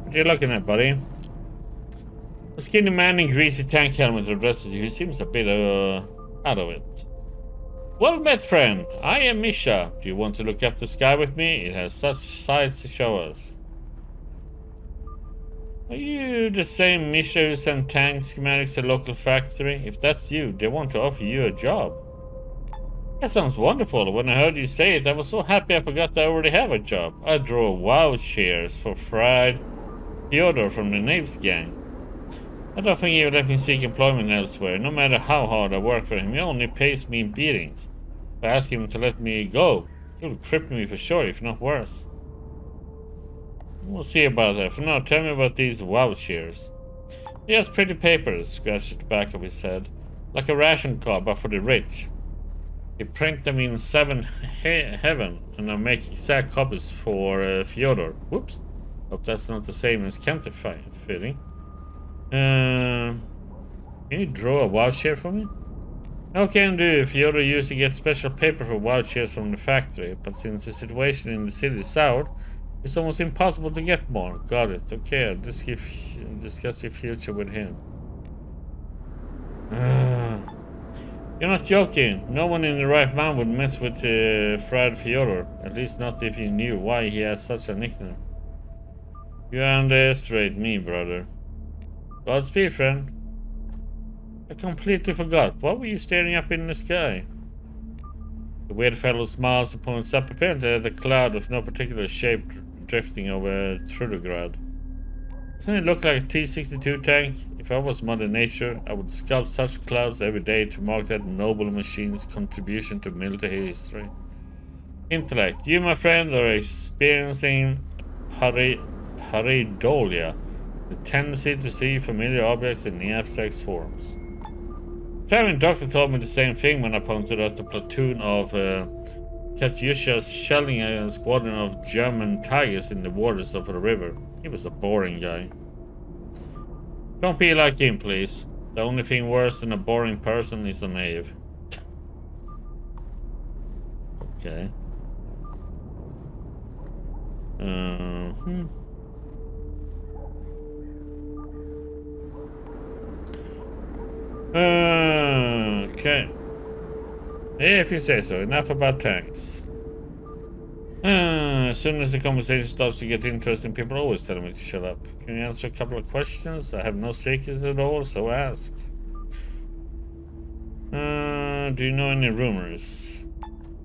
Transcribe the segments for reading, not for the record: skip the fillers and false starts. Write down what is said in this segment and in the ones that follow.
What are you looking at, buddy? A skinny man in greasy tank helmet addresses you. He seems a bit out of it. Well met, friend. I am Misha. Do you want to look up the sky with me? It has such sights to show us. Are you the same Misha who sent tank schematics to the local factory? If that's you, they want to offer you a job. That sounds wonderful. When I heard you say it, I was so happy I forgot that I already have a job. I draw wow shares for fried Fyodor from the Knaves gang. I don't think he would let me seek employment elsewhere. No matter how hard I work for him, he only pays me in beatings. If I ask him to let me go, he'll cripple me for sure, if not worse. We'll see about that. For now, tell me about these wow shares. He has pretty papers, scratched at the back of his head. Like a ration card, but for the rich. They print them in 7 heaven, and are making exact copies for Fyodor. Whoops. Hope that's not the same as counterfeiting. Can you draw a wow share for me? No can do. Fyodor used to get special paper for wow shares from the factory, but since the situation in the city is soured, it's almost impossible to get more. Got it. Okay, I'll discuss your future with him. You're not joking. No one in the right mind would mess with Fried Fyodor. At least not if you knew why he has such a nickname. You underestimate me, brother. Godspeed, friend. I completely forgot. What were you staring up in the sky? The weird fellow smiles and points up, apparently at a cloud of no particular shape drifting over Trudograd. Doesn't it look like a T-62 tank? If I was Mother Nature, I would sculpt such clouds every day to mark that noble machine's contribution to military history. Intellect. You, my friend, are experiencing pareidolia, the tendency to see familiar objects in the abstract forms. Traveling doctor told me the same thing when I pointed out the platoon of Katyushas shelling a squadron of German tigers in the waters of the river. He was a boring guy. Don't be like him, please. The only thing worse than a boring person is a knave. Okay. Okay. If you say so. Enough about tanks. As soon as the conversation starts to get interesting, people always tell me to shut up. Can you answer a couple of questions? I have no secrets at all, so ask. Do you know any rumors?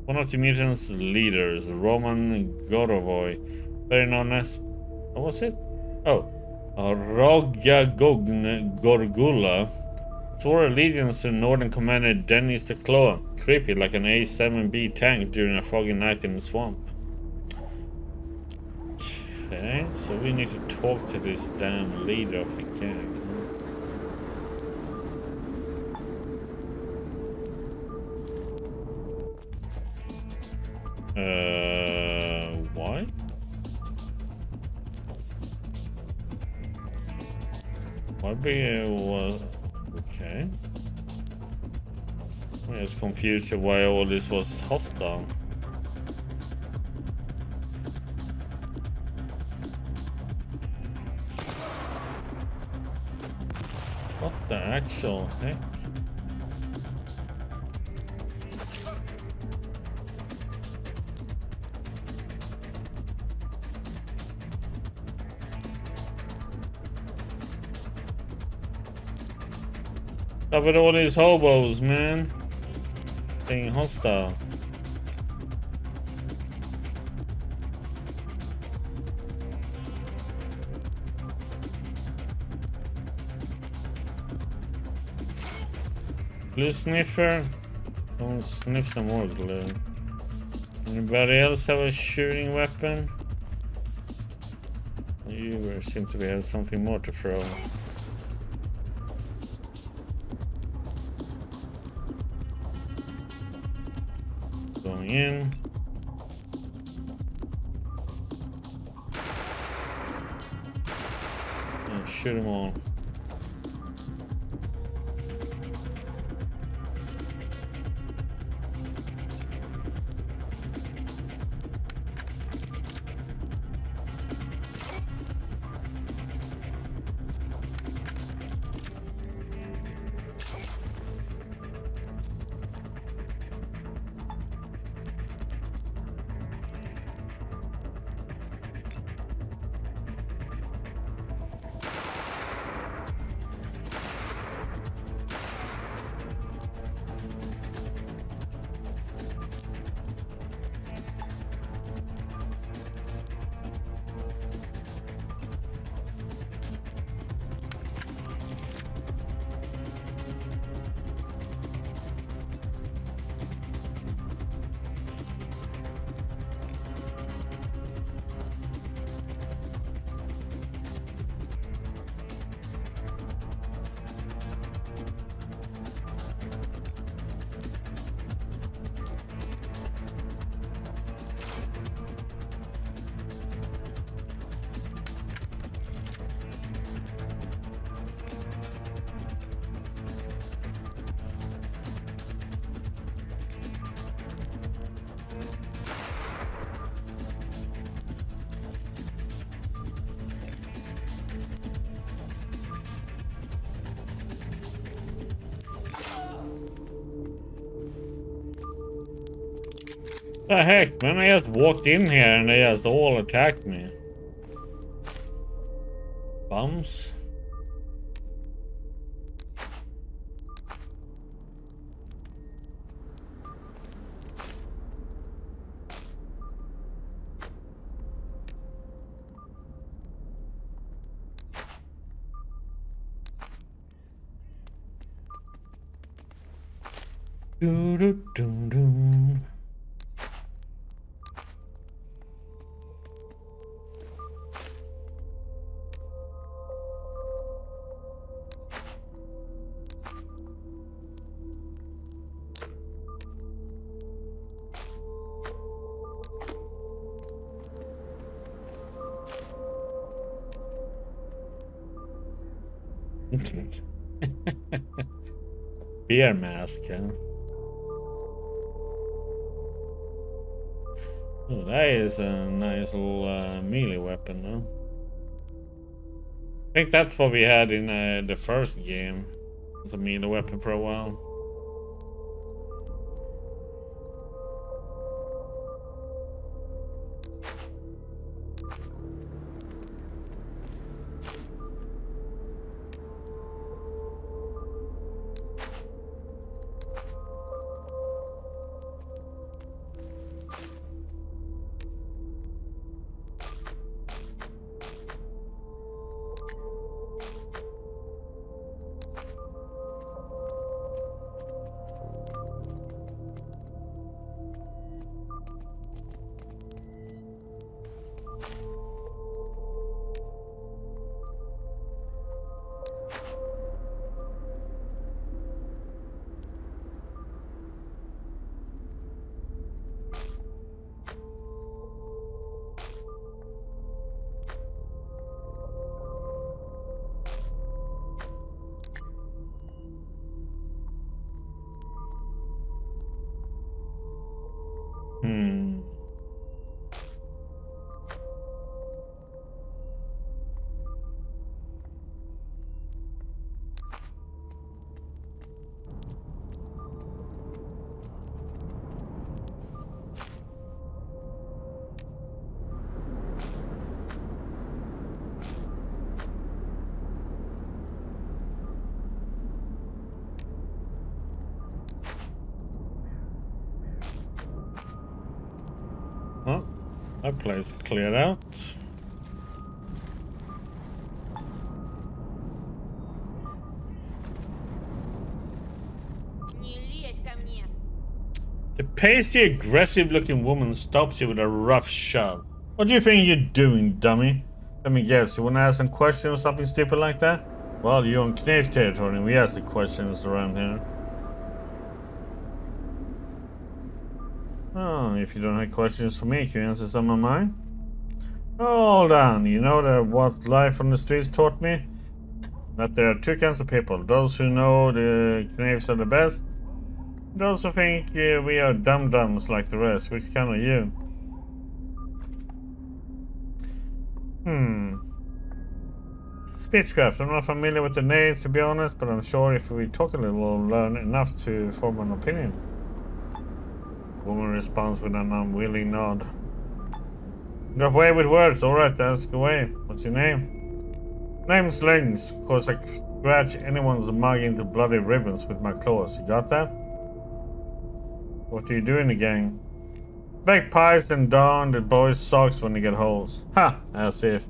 One of the mutants' leaders, Roman Gorovoy, better known as... what was it? Oh. Rogya Gorgula, swore allegiance to Northern Commander Dennis the Claw. Creepy, like an A7B tank during a foggy night in the swamp. Okay, so we need to talk to this damn leader of the gang. Why? Why be okay. I was confused to why all this was hostile. What the actual heck? Stop with all these hobos, man. Being hostile. Glue sniffer. Don't sniff some more glue. Anybody else have a shooting weapon? You seem to have something more to throw. Going in. And shoot them all. The heck, man, I just walked in here and they just all attacked me. Bums. Do do do do. Beer mask, huh? Oh, that is a nice little melee weapon, though. I think that's what we had in the first game. It's a melee weapon for a while. Well, that place cleared out. The pacey, aggressive-looking woman stops you with a rough shove. What do you think you're doing, dummy? Let me guess, you want to ask some questions or something stupid like that? Well, you're on Knave territory and we ask the questions around here. Oh, if you don't have questions for me, can you answer some of mine? Hold on, you know that what life on the streets taught me? That there are two kinds of people. Those who know the knaves are the best. Those who think we are dum-dums like the rest. Which kind are you? Speechcraft. I'm not familiar with the names, to be honest, but I'm sure if we talk a little, we'll learn enough to form an opinion. The woman responds with an unwilling nod. Got away with words. Alright, ask away. What's your name? Name's Lynx. Of course, I scratch anyone's mug into bloody ribbons with my claws. You got that? What do you do in the gang? Bake pies and darn the boys' socks when they get holes. Ha! As if.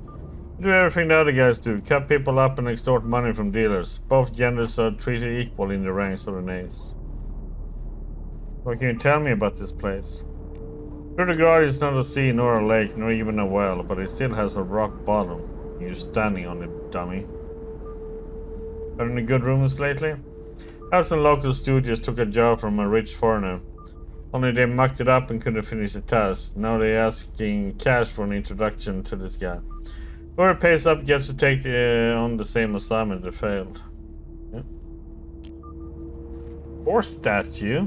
Do everything the other guys do. Cut people up and extort money from dealers. Both genders are treated equal in the ranks of the knaves. What can you tell me about this place? Trudograd is not a sea nor a lake nor even a well, but it still has a rock bottom. You're standing on it, dummy. Had any good rooms lately? Us and local studios took a job from a rich foreigner. Only they mucked it up and couldn't finish the task. Now they're asking cash for an introduction to this guy. Whoever pays up gets to take on the same assignment that failed. Yeah. Horse statue.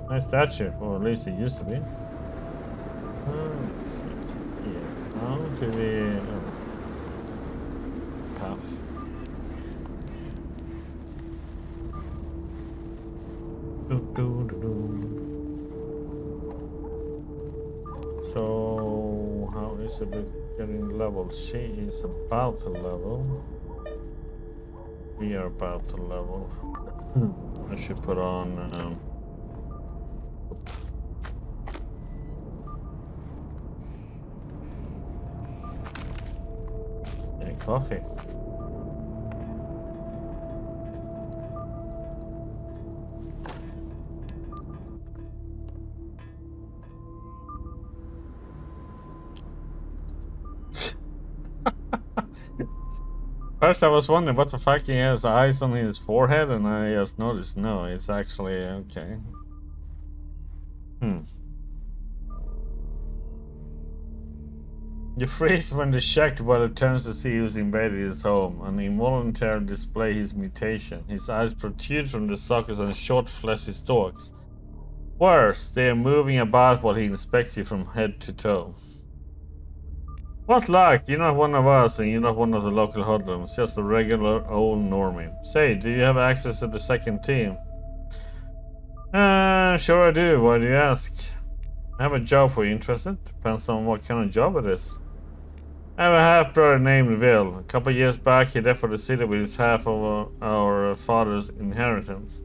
Nice statue, or at least it used to be. Let's see. Yeah. How do we... Path. So, how is it with getting leveled? She is about to level. We are about to level. I should put on. Any coffee. First, I was wondering what the fuck he has eyes on his forehead, and I just noticed no, it's actually okay. You freeze when the shack dweller turns to see who's invaded his home and involuntarily display his mutation. His eyes protrude from the sockets on short fleshy stalks. Worse, they are moving about while he inspects you from head to toe. What luck! You're not one of us and you're not one of the local hoodlums, just a regular old normie. Say, do you have access to the second team? Sure I do. Why do you ask? I have a job for you. Interested? Depends on what kind of job it is. I have a half-brother named Will. A couple of years back, he left for the city with his half of our father's inheritance.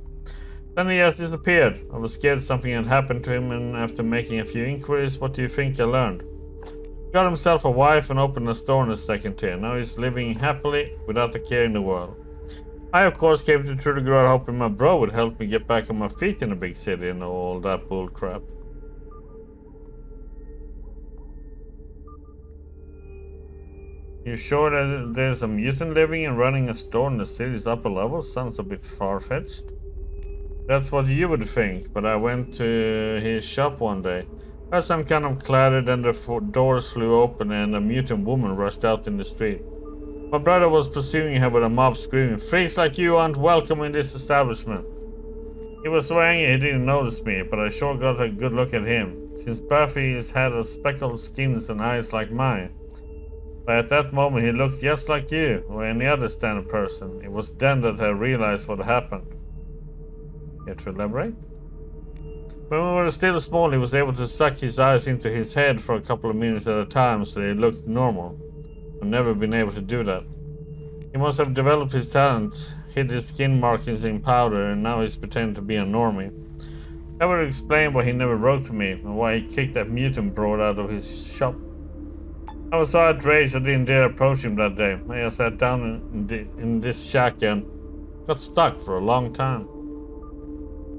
Then he just disappeared. I was scared something had happened to him, and after making a few inquiries, what do you think I learned? He got himself a wife and opened a store in the second tier. Now he's living happily without a care in the world. I, of course, came to Trudograd hoping my bro would help me get back on my feet in a big city and all that bull crap. You sure that there's a mutant living and running a store in the city's upper levels? Sounds a bit far-fetched. That's what you would think, but I went to his shop one day. As some kind of clatter, then the doors flew open and a mutant woman rushed out in the street. My brother was pursuing her with a mob screaming, "Freaks like you aren't welcome in this establishment." He was so angry he didn't notice me, but I sure got a good look at him, since Buffy had a speckled skin and eyes like mine. But at that moment he looked just like you, or any other standard person. It was then that I realized what happened. Care to elaborate? When we were still small, he was able to suck his eyes into his head for a couple of minutes at a time so they looked normal. I've never been able to do that. He must have developed his talent, hid his skin markings in powder, and now he's pretending to be a normie. That would explain why he never wrote to me, and why he kicked that mutant broad out of his shop. I was so outraged I didn't dare approach him that day. I just sat down in this shack and got stuck for a long time.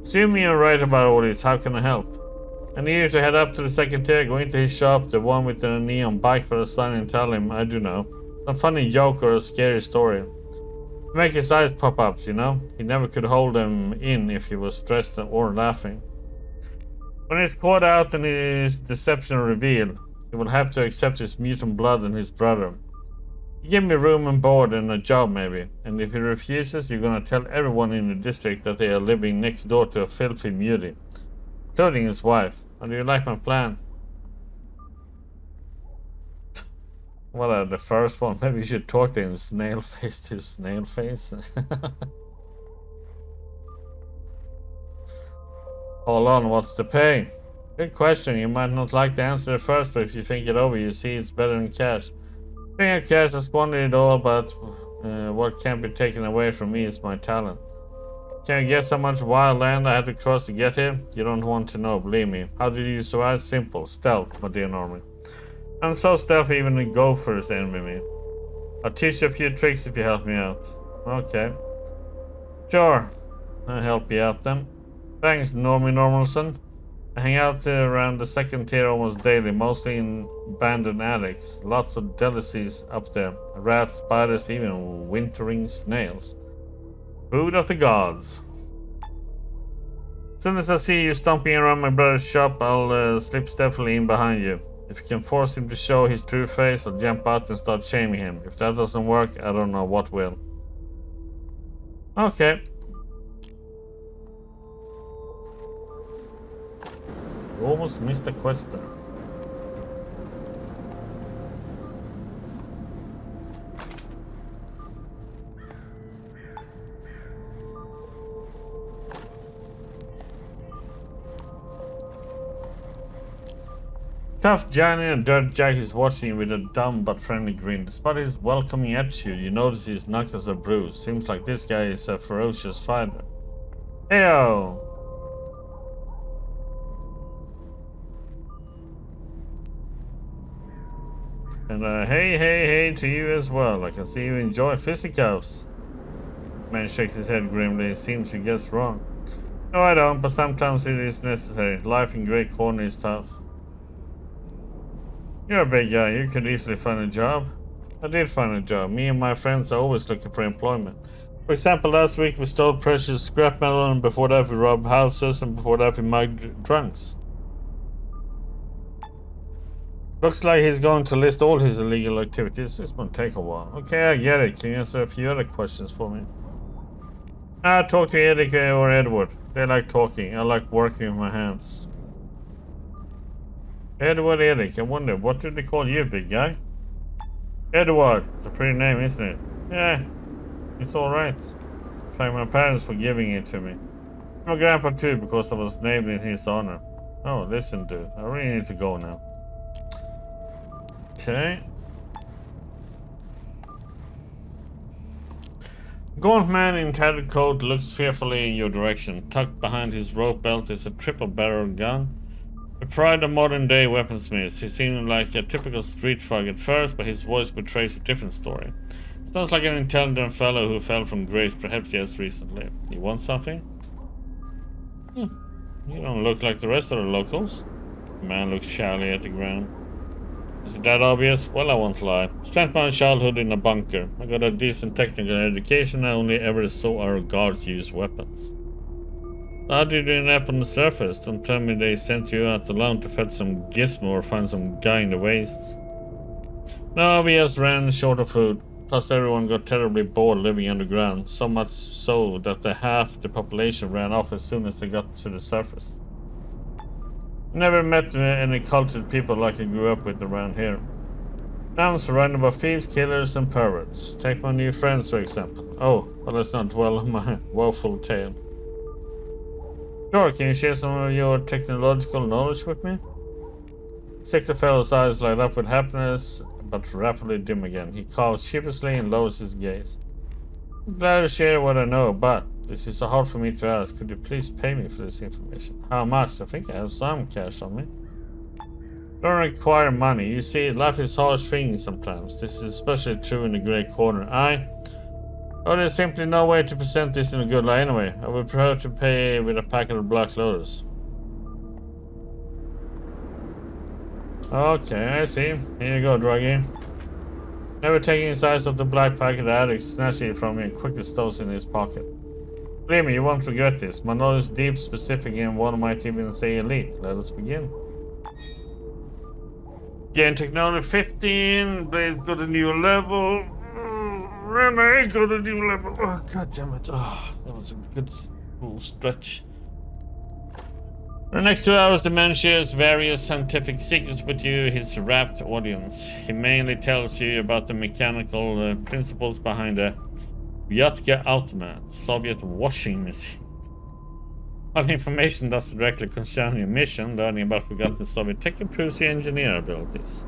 Assuming you're right about all this, how can I help? I need you to head up to the second tier, go into his shop, the one with the neon bike for the sign, and tell him, I don't know, some funny joke or a scary story. Make his eyes pop up, you know? He never could hold them in if he was stressed or laughing. When he's caught out and his deception revealed, he will have to accept his mutant blood and his brother. You give me room and board and a job maybe, and if he refuses, you're gonna tell everyone in the district that they are living next door to a filthy mutie, including his wife. How do you like my plan? Well, the first one, maybe you should talk to him snail face to snail face. Hold on, what's the pay? Good question. You might not like the answer at first, but if you think it over, you see it's better than cash. Being at cash, I squandered it all, but what can't be taken away from me is my talent. Can you guess how much wild land I had to cross to get here? You don't want to know, believe me. How did you survive? Simple. Stealth, my dear Normie. I'm so stealthy even the gophers envy me. I'll teach you a few tricks if you help me out. Okay. Sure. I'll help you out then. Thanks, Normie Normalson. I hang out around the second tier almost daily, mostly in abandoned attics. Lots of delicacies up there. Rats, spiders, even wintering snails. Food of the gods. As soon as I see you stomping around my brother's shop, I'll slip stealthily in behind you. If you can force him to show his true face, I'll jump out and start shaming him. If that doesn't work, I don't know what will. Okay. You almost missed a quest there. Tough Johnny and Dirt Jack is watching you with a dumb but friendly grin. Despite his welcoming attitude, you notice his knuckles are bruised. Seems like this guy is a ferocious fighter. Heyo! And hey to you as well. I can see you enjoy fisticuffs. Man shakes his head grimly. It seems you guessed wrong. No, I don't, but sometimes it is necessary. Life in Great Corner is tough. You're a big guy. You could easily find a job. I did find a job. Me and my friends are always looking for employment. For example, last week we stole precious scrap metal, and before that we robbed houses, and before that we mugged drunks. Looks like he's going to list all his illegal activities. This won't take a while. Okay, I get it. Can you answer a few other questions for me? Talk to Eric or Edward. They like talking. I like working with my hands. Edward, Eric. I wonder, what do they call you, big guy? Edward. It's a pretty name, isn't it? Yeah, it's alright. Thank my parents for giving it to me. My grandpa too, because I was named in his honor. Oh, listen, dude. I really need to go now. Okay. Gaunt man in tattered coat looks fearfully in your direction. Tucked behind his rope belt is a triple-barreled gun. The pride of modern-day weaponsmiths. He seemed like a typical street thug at first, but his voice betrays a different story. Sounds like an intelligent fellow who fell from grace, perhaps just recently. You want something? You don't look like the rest of the locals. The man looks shyly at the ground. Is it that obvious? Well, I won't lie. Spent my childhood in a bunker. I got a decent technical education. I only ever saw our guards use weapons. How did you end up on the surface? Don't tell me they sent you out alone to fetch some gizmo or find some guy in the wastes. No, we just ran short of food. Plus everyone got terribly bored living underground. So much so that half the population ran off as soon as they got to the surface. Never met any cultured people like I grew up with around here. Now I'm surrounded by thieves, killers, and perverts. Take my new friends, for example. Oh, but let's not dwell on my woeful tale. Sure, can you share some of your technological knowledge with me? Sickly fellow's eyes light up with happiness, but rapidly dim again. He coughs sheepishly and lowers his gaze. I'm glad to share what I know, but this is so hard for me to ask. Could you please pay me for this information? How much? I think I have some cash on me. Don't require money. You see, life is harsh thing sometimes. This is especially true in the Grey Corner. Oh, there's simply no way to present this in a good light anyway. I would prefer to pay with a packet of Black Lotus. Okay, I see. Here you go, druggie. Never taking his eyes off the black packet, the addict snatches it from me and quickly stows it in his pocket. Believe me, you won't regret this. My knowledge is deep, specific, and one might even say elite. Let us begin. Gain technology 15. Blaze got a new level. Renee got a new level. Oh, god damn it. Oh, that was a good little stretch. For the next 2 hours, the man shares various scientific secrets with you, his rapt audience. He mainly tells you about the mechanical principles behind the Vyatka Automat, Soviet washing machine. While information doesn't directly concern your mission, learning about forgotten Soviet tech improves your engineering abilities.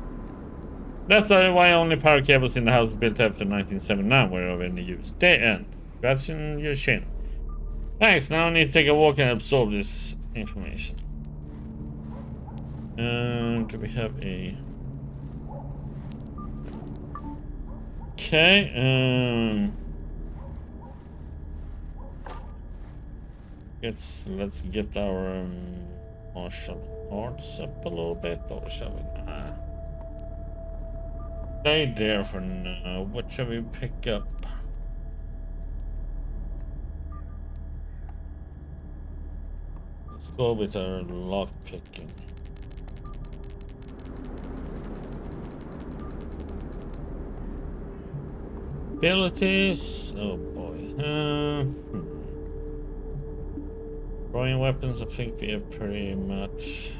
That's why only power cables in the house built after 1979 were of any use. Day end. Scratching your chin. Thanks, now I need to take a walk and absorb this information. Do we have a... Okay, let's get our martial arts up a little bit, or shall we? Stay there for now. What shall we pick up? Let's go with our lock picking. Abilities. Oh boy. Throwing weapons, I think we have pretty much.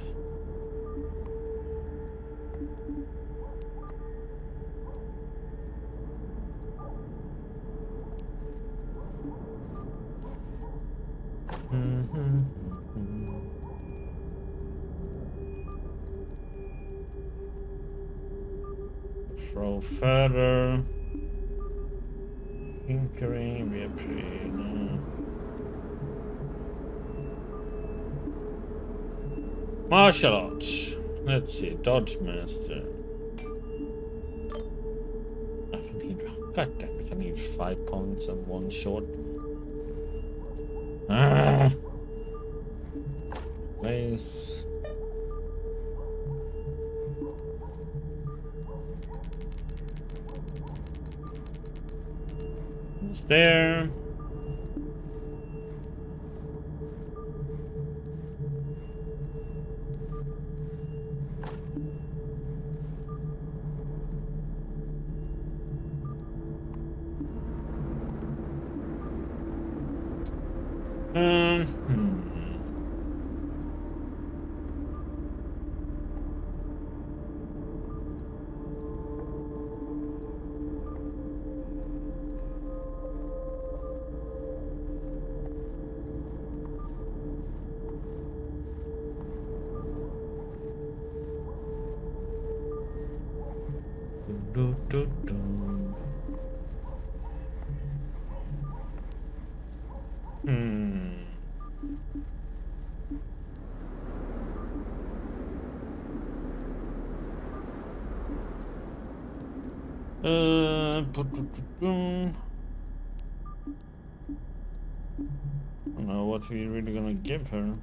Throw further. Tinkering, we are pretty. Martial arts. Let's see, Dodge Master. God damn it, I need 5 points and 1 short. Ah! Place. Almost there. I don't know what we're really gonna give her.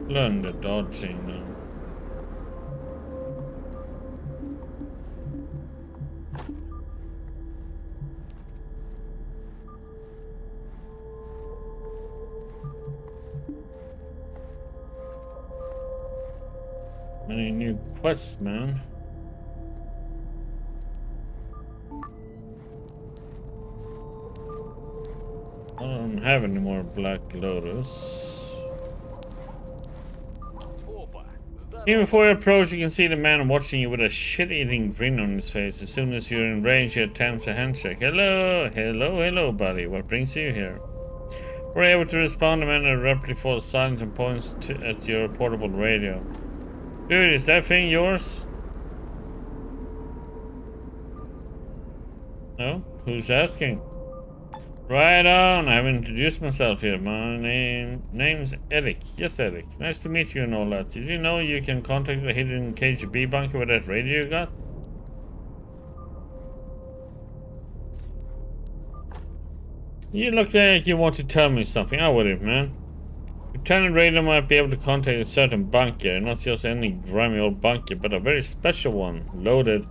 Learn the dodging now. Many new quests, man. I don't have any more Black Lotus. Even before you approach, you can see the man watching you with a shit-eating grin on his face. As soon as you're in range, he attempts a handshake. Hello, hello, hello, buddy. What brings you here? We're able to respond. The man abruptly falls silent and points at your portable radio. Dude, is that thing yours? No? Who's asking? Right on, I haven't introduced myself here. My name's Eric. Yes, Eric. Nice to meet you and all that. Did you know you can contact the hidden KGB bunker with that radio you got? You look like you want to tell me something. Out with it, man. Lieutenant Radio might be able to contact a certain bunker, not just any grimy old bunker, but a very special one, loaded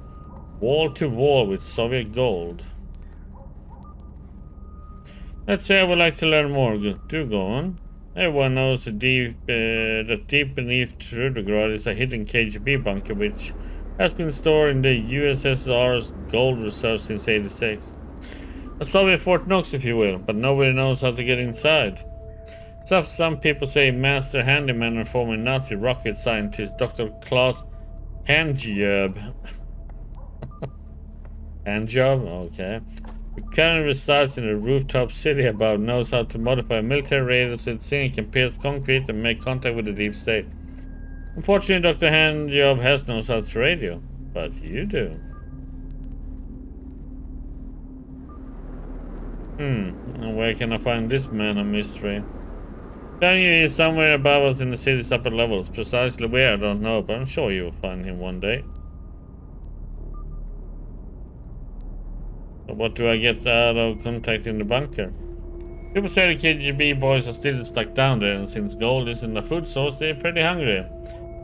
wall to wall with Soviet gold. Let's say I would like to learn more. Do go on. Everyone knows that deep beneath Trudograd is a hidden KGB bunker which has been stored in the USSR's gold reserve since '86. A Soviet Fort Knox, if you will, but nobody knows how to get inside. Except some people say master handyman and former Nazi rocket scientist Dr. Klaus Handjob. Handjob? Okay. Who currently resides in a rooftop city above, knows how to modify military radio so its singing can pierce concrete and make contact with the deep state. Unfortunately, Dr. Handjob has no such radio, but you do. And where can I find this man of mystery? Telling you he's somewhere above us in the city's upper levels. Precisely where, I don't know, but I'm sure you'll find him one day. So So what do I get out of contacting the bunker? People say the KGB boys are still stuck down there, and since gold isn't a food source, they're pretty hungry.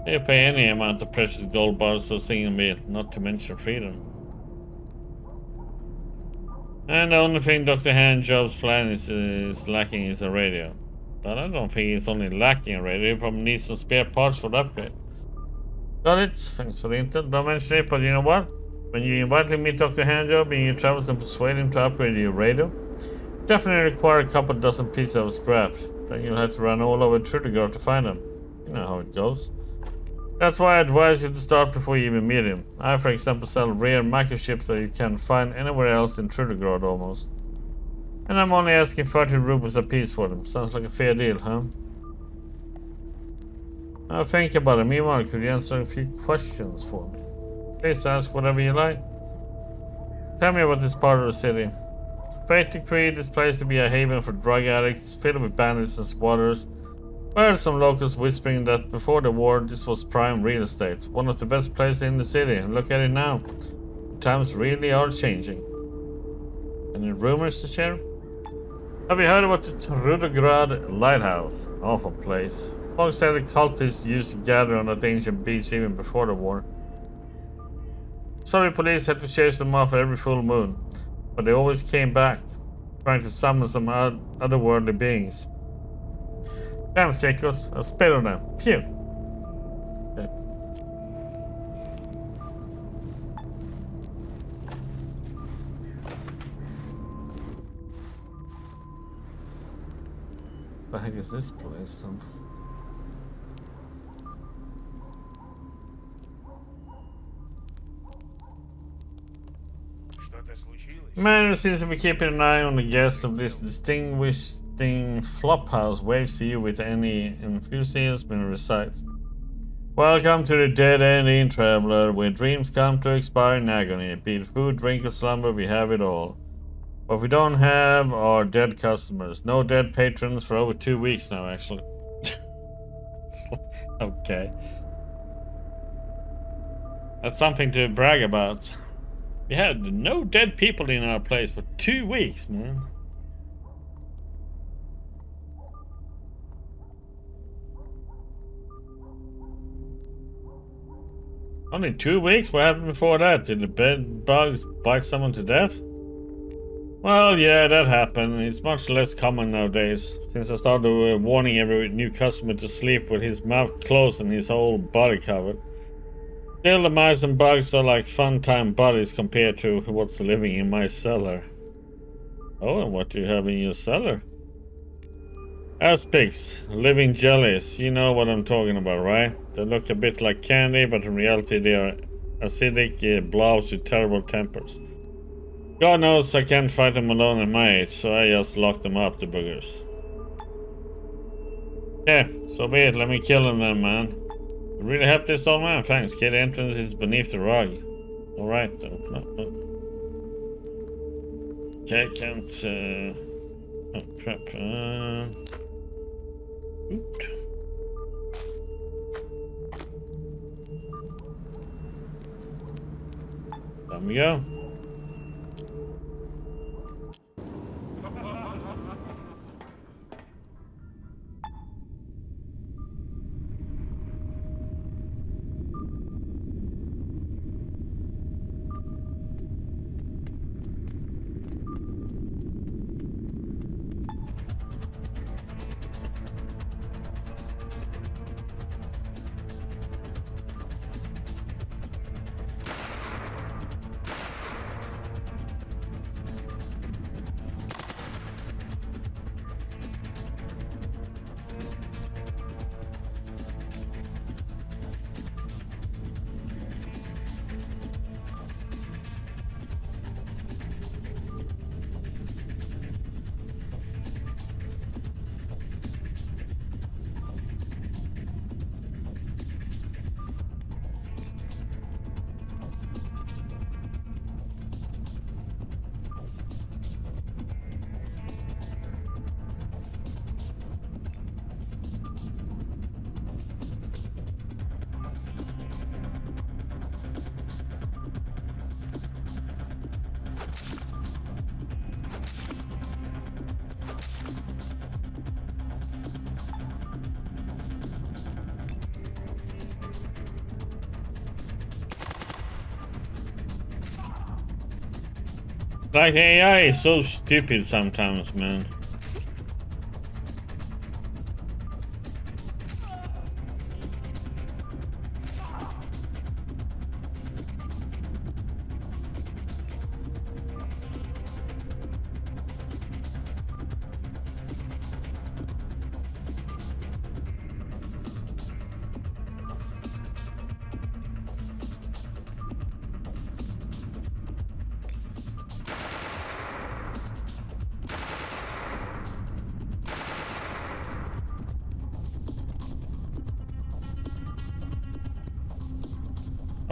They pay any amount of precious gold bars for a single meal, not to mention freedom. And the only thing Dr. Handjob's plan is lacking is a radio. But I don't think he's only lacking a radio, he probably needs some spare parts for the upgrade. Got it, thanks for the intel. Don't mention it, but you know what? When you invite him to meet Dr. Handjob in your travels and persuade him to upgrade your radio, definitely require a couple dozen pieces of scrap. Then you'll have to run all over Trudograd to find them. You know how it goes. That's why I advise you to start before you even meet him. I, for example, sell rare microchips that you can't find anywhere else in Trudograd almost. And I'm only asking 30 rubles a piece for them. Sounds like a fair deal, huh? Now think about it. Meanwhile, could you answer a few questions for me? Please ask whatever you like. Tell me about this part of the city. Fate decreed this place to be a haven for drug addicts, filled with bandits and squatters. I heard some locals whispering that before the war this was prime real estate, one of the best places in the city, and look at it now. Times really are changing. Any rumors to share? Have you heard about the Trudograd lighthouse? Awful place. Folks said the cultists used to gather on that ancient beach even before the war. Soviet police had to chase them off every full moon, but they always came back, trying to summon some otherworldly beings. Damn sickos, I'll spit on them. Pew! Okay. What the heck is this place then? Man who seems to be keeping an eye on the guests of this distinguishing flophouse waves to you with any enthusiasm and recites. Welcome to the Dead Ending Traveler, where dreams come to expire in agony. Be it food, drink, or slumber, we have it all. What we don't have are dead customers. No dead patrons for over 2 weeks now, actually. Okay. That's something to brag about. We had no dead people in our place for 2 weeks, man. Only 2 weeks? What happened before that? Did the bed bugs bite someone to death? Well, yeah, that happened. It's much less common nowadays, since I started warning every new customer to sleep with his mouth closed and his whole body covered. Still, the mice and bugs are like fun-time buddies compared to what's living in my cellar. Oh, and what do you have in your cellar? Aspics, living jellies. You know what I'm talking about, right? They look a bit like candy, but in reality they are acidic blobs with terrible tempers. God knows I can't fight them alone at my age, so I just lock them up, the boogers. Yeah, so be it. Let me kill them then, man. You really help this old man? Thanks. Kid entrance is beneath the rug. Alright, open up. Okay, can't oh crap. Oop. There we go. Like, AI is so stupid sometimes, man.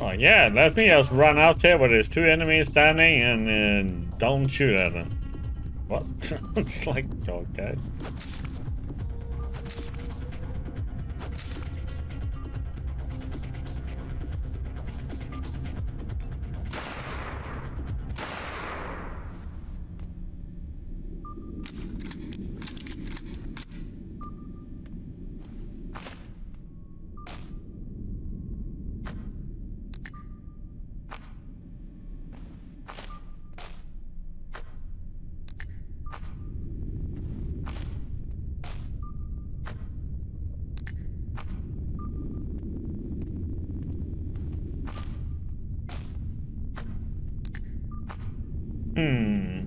Oh yeah, let me just run out there where there's two enemies standing and don't shoot at them. What? It's like, okay. Hmm.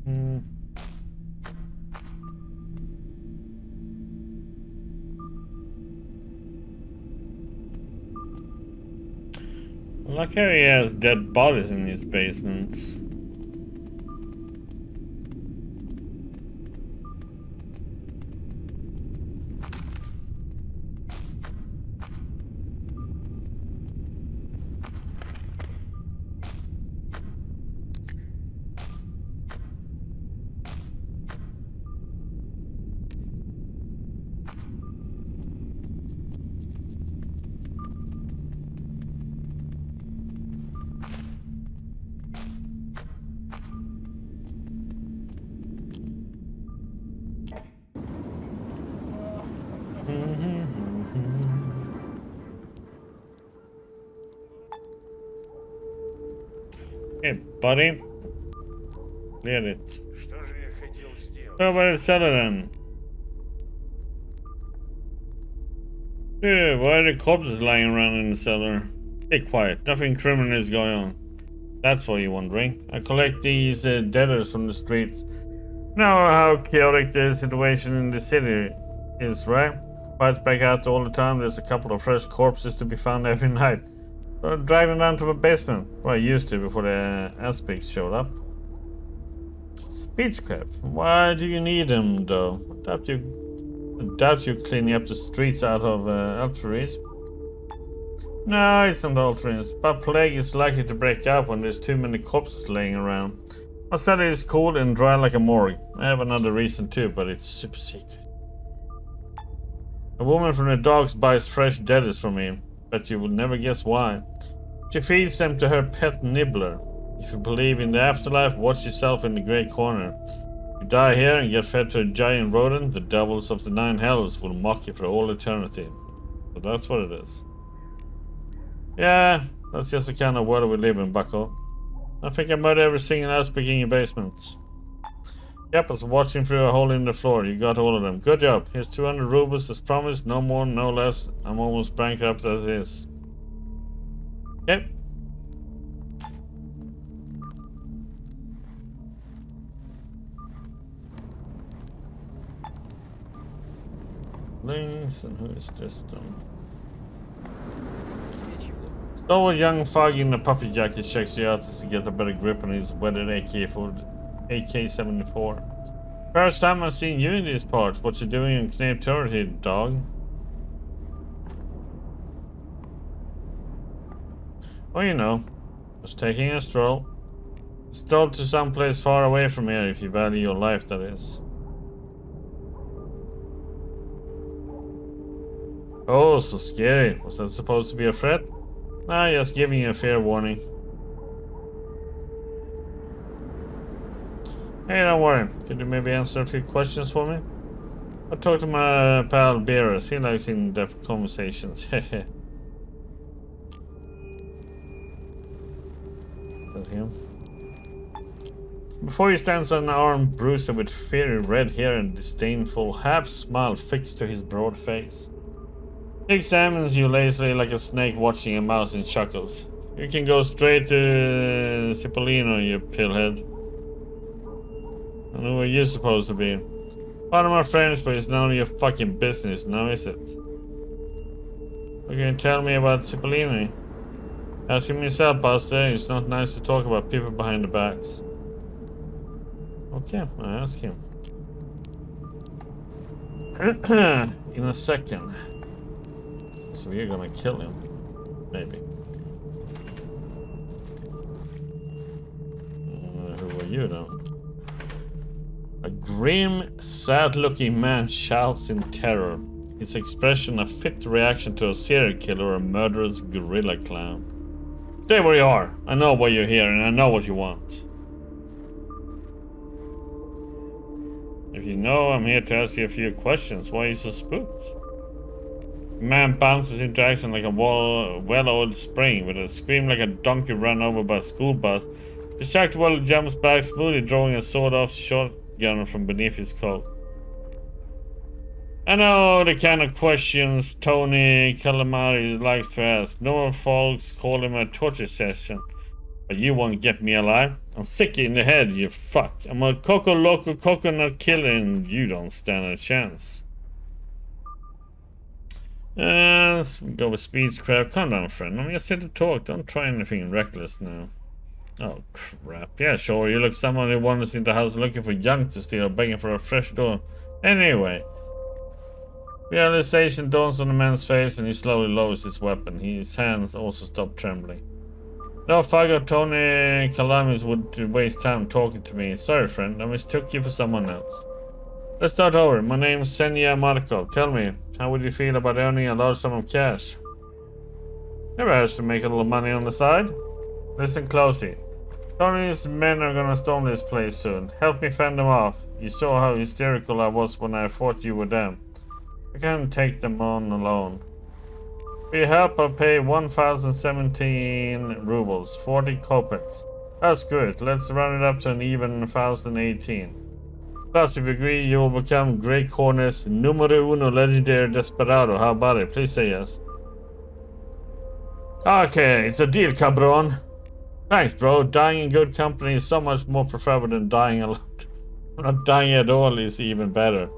Hmm. Like how he has dead bodies in his basements. Hey, buddy. Clear it. How about the cellar then? Yeah, why are the corpses lying around in the cellar? Stay quiet. Nothing criminal is going on. That's what you're wondering. I collect these debtors from the streets. Know how chaotic the situation in the city is, right? Fights break out all the time. There's a couple of fresh corpses to be found every night. So I drag them down to the basement, where I used to before the aspects showed up. Speech crap. Why do you need them, though? I doubt you're cleaning up the streets out of altruism. No, it's not altruism, but plague is likely to break out when there's too many corpses laying around. My cellar is cold and dry like a morgue. I have another reason too, but it's super secret. A woman from the dogs buys fresh deaders from me, but you would never guess why. She feeds them to her pet nibbler. If you believe in the afterlife, watch yourself in the grey corner. You die here and get fed to a giant rodent, the devils of the nine hells will mock you for all eternity. So that's what it is. Yeah, that's just the kind of world we live in, bucko. I think I murdered every single aspect in your basement. Yep, I was watching through a hole in the floor. You got all of them. Good job. Here's 200 rubles as promised. No more, no less. I'm almost bankrupt as is. Yep. Links, and who is this then? So a young foggy in a puffy jacket checks you out to get a better grip on his weathered AK-74. First time I've seen you in these parts. What you doing in Knave Turret here, dog? Well, you know, just taking a stroll. A stroll to someplace far away from here if you value your life, that is. Oh, so scary. Was that supposed to be a threat? Nah, just giving you a fair warning. Hey, don't worry. Could you maybe answer a few questions for me? I'll talk to my pal Beerus. He likes in-depth conversations. Hehe. That's him. Before you stands an armed bruiser with fiery red hair and disdainful half-smile fixed to his broad face. He examines you lazily like a snake watching a mouse and chuckles. You can go straight to Cipollino, you pillhead. I know where you're supposed to be. One of my friends, but it's none of your fucking business now, is it? What can you tell me about Cipollino? Ask him yourself, Buster. It's not nice to talk about people behind the backs. Okay, I'll ask him. In a second. So we're gonna kill him. Maybe. Who are you then? A grim, sad-looking man shouts in terror. His expression a fit reaction to a serial killer or a murderous gorilla clown. Stay where you are. I know why you're here and I know what you want. If you know I'm here to ask you a few questions, why are you so spooked? The man bounces into action like a well-oiled spring with a scream like a donkey run over by a school bus. The shocked Waller jumps back smoothly, drawing a sawed-off shotgun from beneath his coat. I know the kind of questions Tony Calamari likes to ask. Normal folks call him a torture session. But you won't get me alive. I'm sick in the head, you fuck. I'm a Coco Loco coconut killer and you don't stand a chance. Let's go with speechcraft. Calm down, friend. I'm just here to talk. Don't try anything reckless now. Oh, crap. Yeah, sure. You look someone who wanders into the house looking for junk to steal or begging for a fresh door. Anyway. Realization dawns on the man's face and he slowly lowers his weapon. His hands also stop trembling. No, Fago, Tony Calamis would waste time talking to me. Sorry, friend. I mistook you for someone else. Let's start over. My name's Senya Markov. Tell me, how would you feel about earning a large sum of cash? Never hurts to make a little money on the side. Listen closely. Tony's men are gonna storm this place soon. Help me fend them off. You saw how hysterical I was when I fought you with them. I can't take them on alone. For your help, I'll pay 1,017 rubles, 40 kopecks. That's good. Let's run it up to an even 1,018. Plus, if you agree, you will become Grey Corner's numero uno legendary desperado. How about it? Please say yes. Okay, it's a deal, cabron. Thanks, bro. Dying in good company is so much more preferable than dying alone. Not dying at all is even better.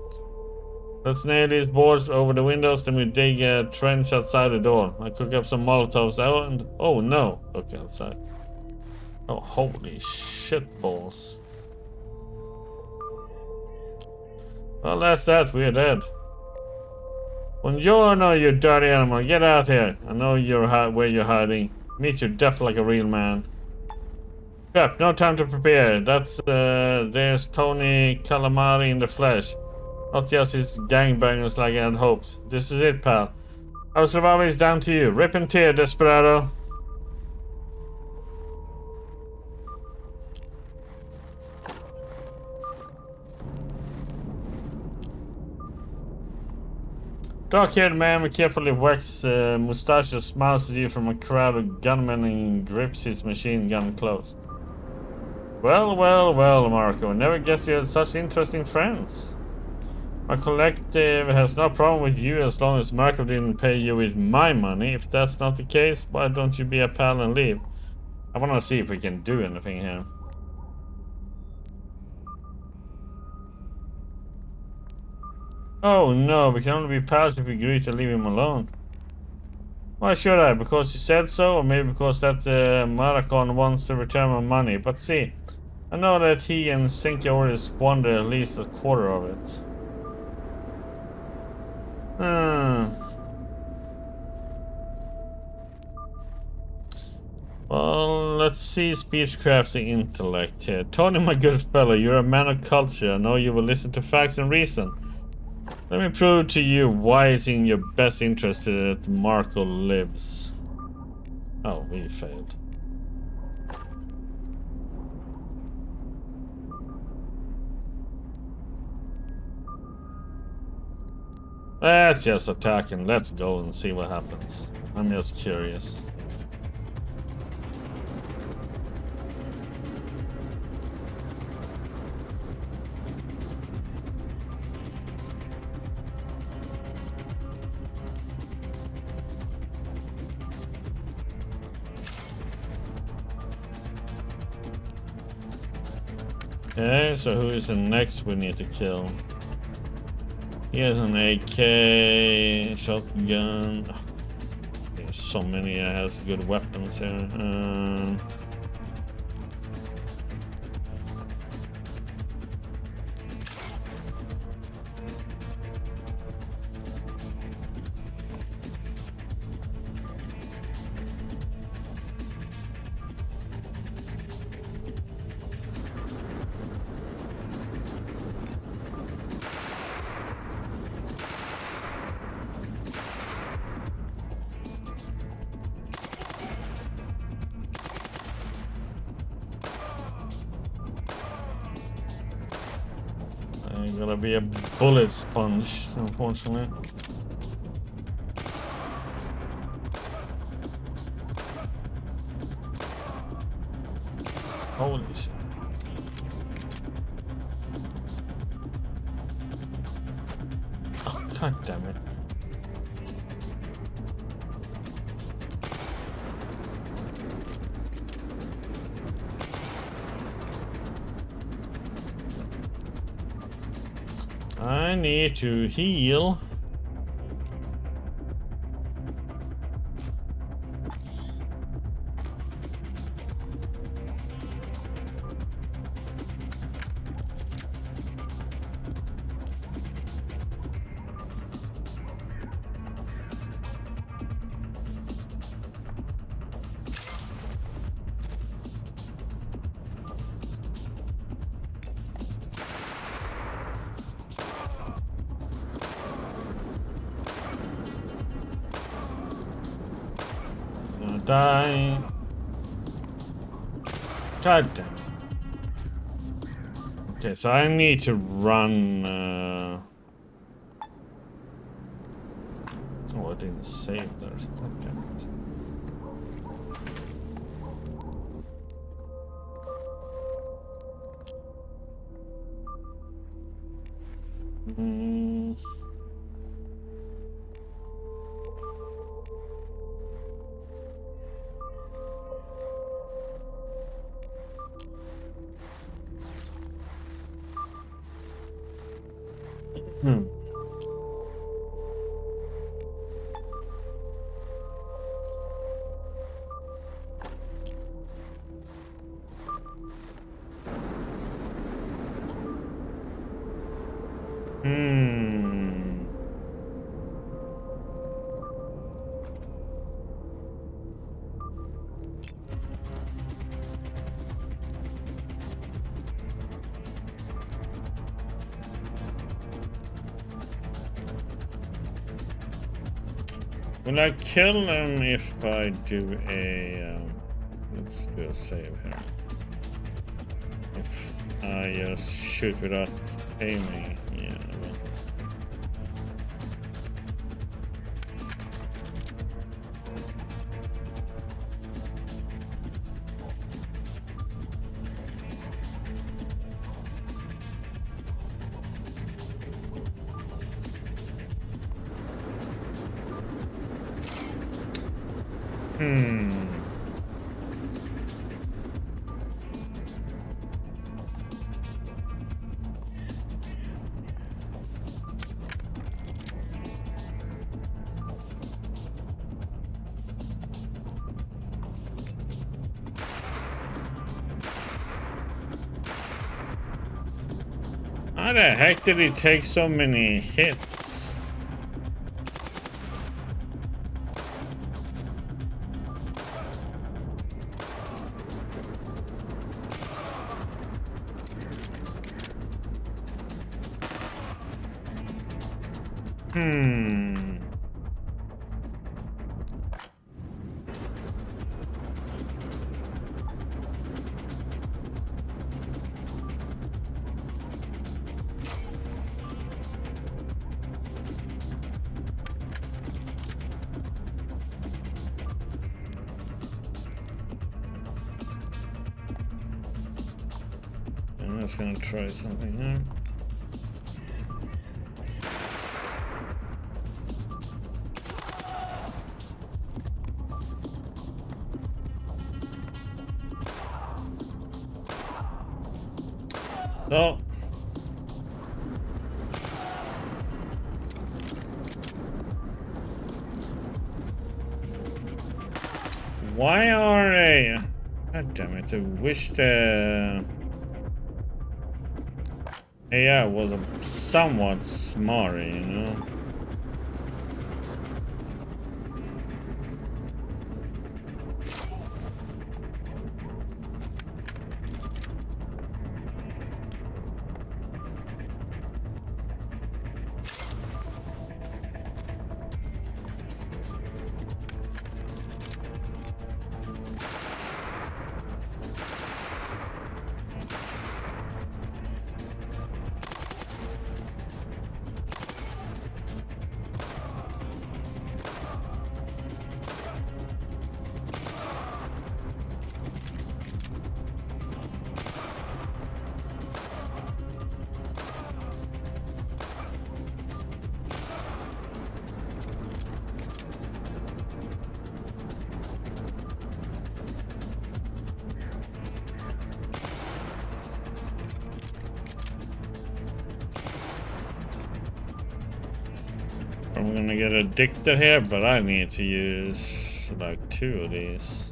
Let's nail these boards over the windows, then we dig a trench outside the door. I cook up some Molotovs out and... Oh no! Look outside. Oh, holy shit balls. Well, that's that. We're dead. Buongiorno, you dirty animal. Get out here. I know where you're hiding. Meet your death like a real man. Crap, no time to prepare. There's Tony Calamari in the flesh. Not just his gangbangers like I had hoped. This is it, pal. Our survival is down to you. Rip and tear, desperado. Dark-haired man with carefully waxed mustaches smiles at you from a crowd of gunmen and grips his machine gun close. Well, well, well, Marco. Never guessed you had such interesting friends. My collective has no problem with you as long as Markov didn't pay you with my money. If that's not the case, why don't you be a pal and leave? I want to see if we can do anything here. Oh no, we can only be pals if we agree to leave him alone. Why should I? Because you said so, or maybe because that Maracon wants to return my money. But see, I know that he and Sinky already squandered at least a quarter of it. Well, let's see speechcrafting intellect here. Tony, my good fellow, you're a man of culture. I know you will listen to facts and reason. Let me prove to you why it's in your best interest that Marco lives. Oh, we failed. Let's just attack and let's go and see what happens. I'm just curious. Okay, so who is the next we need to kill? He has an AK, shotgun. There's so many that has good weapons here. I'm gonna be a bullet sponge, unfortunately. Holy shit. Oh, god damn it. I need to heal. Die. God damn it. Okay, so I need to run. Oh, I didn't save there. God damn it. Will I kill them if I do a... let's do a save here. If I just shoot without aiming, yeah. How the heck did he take so many hits? I'm just gonna try something here. So why are they? God damn it! I wish the AI was somewhat smarter, you know. I'm gonna get addicted here, but I need to use like 2 of these.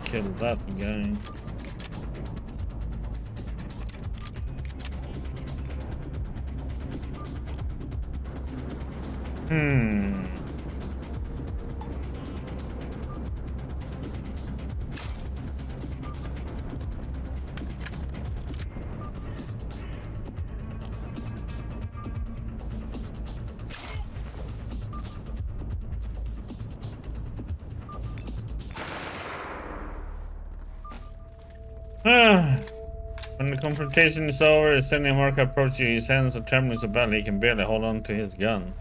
Kill that guy. When the confrontation is over, a standing marker approaches you. His hands are trembling so badly he can barely hold on to his gun.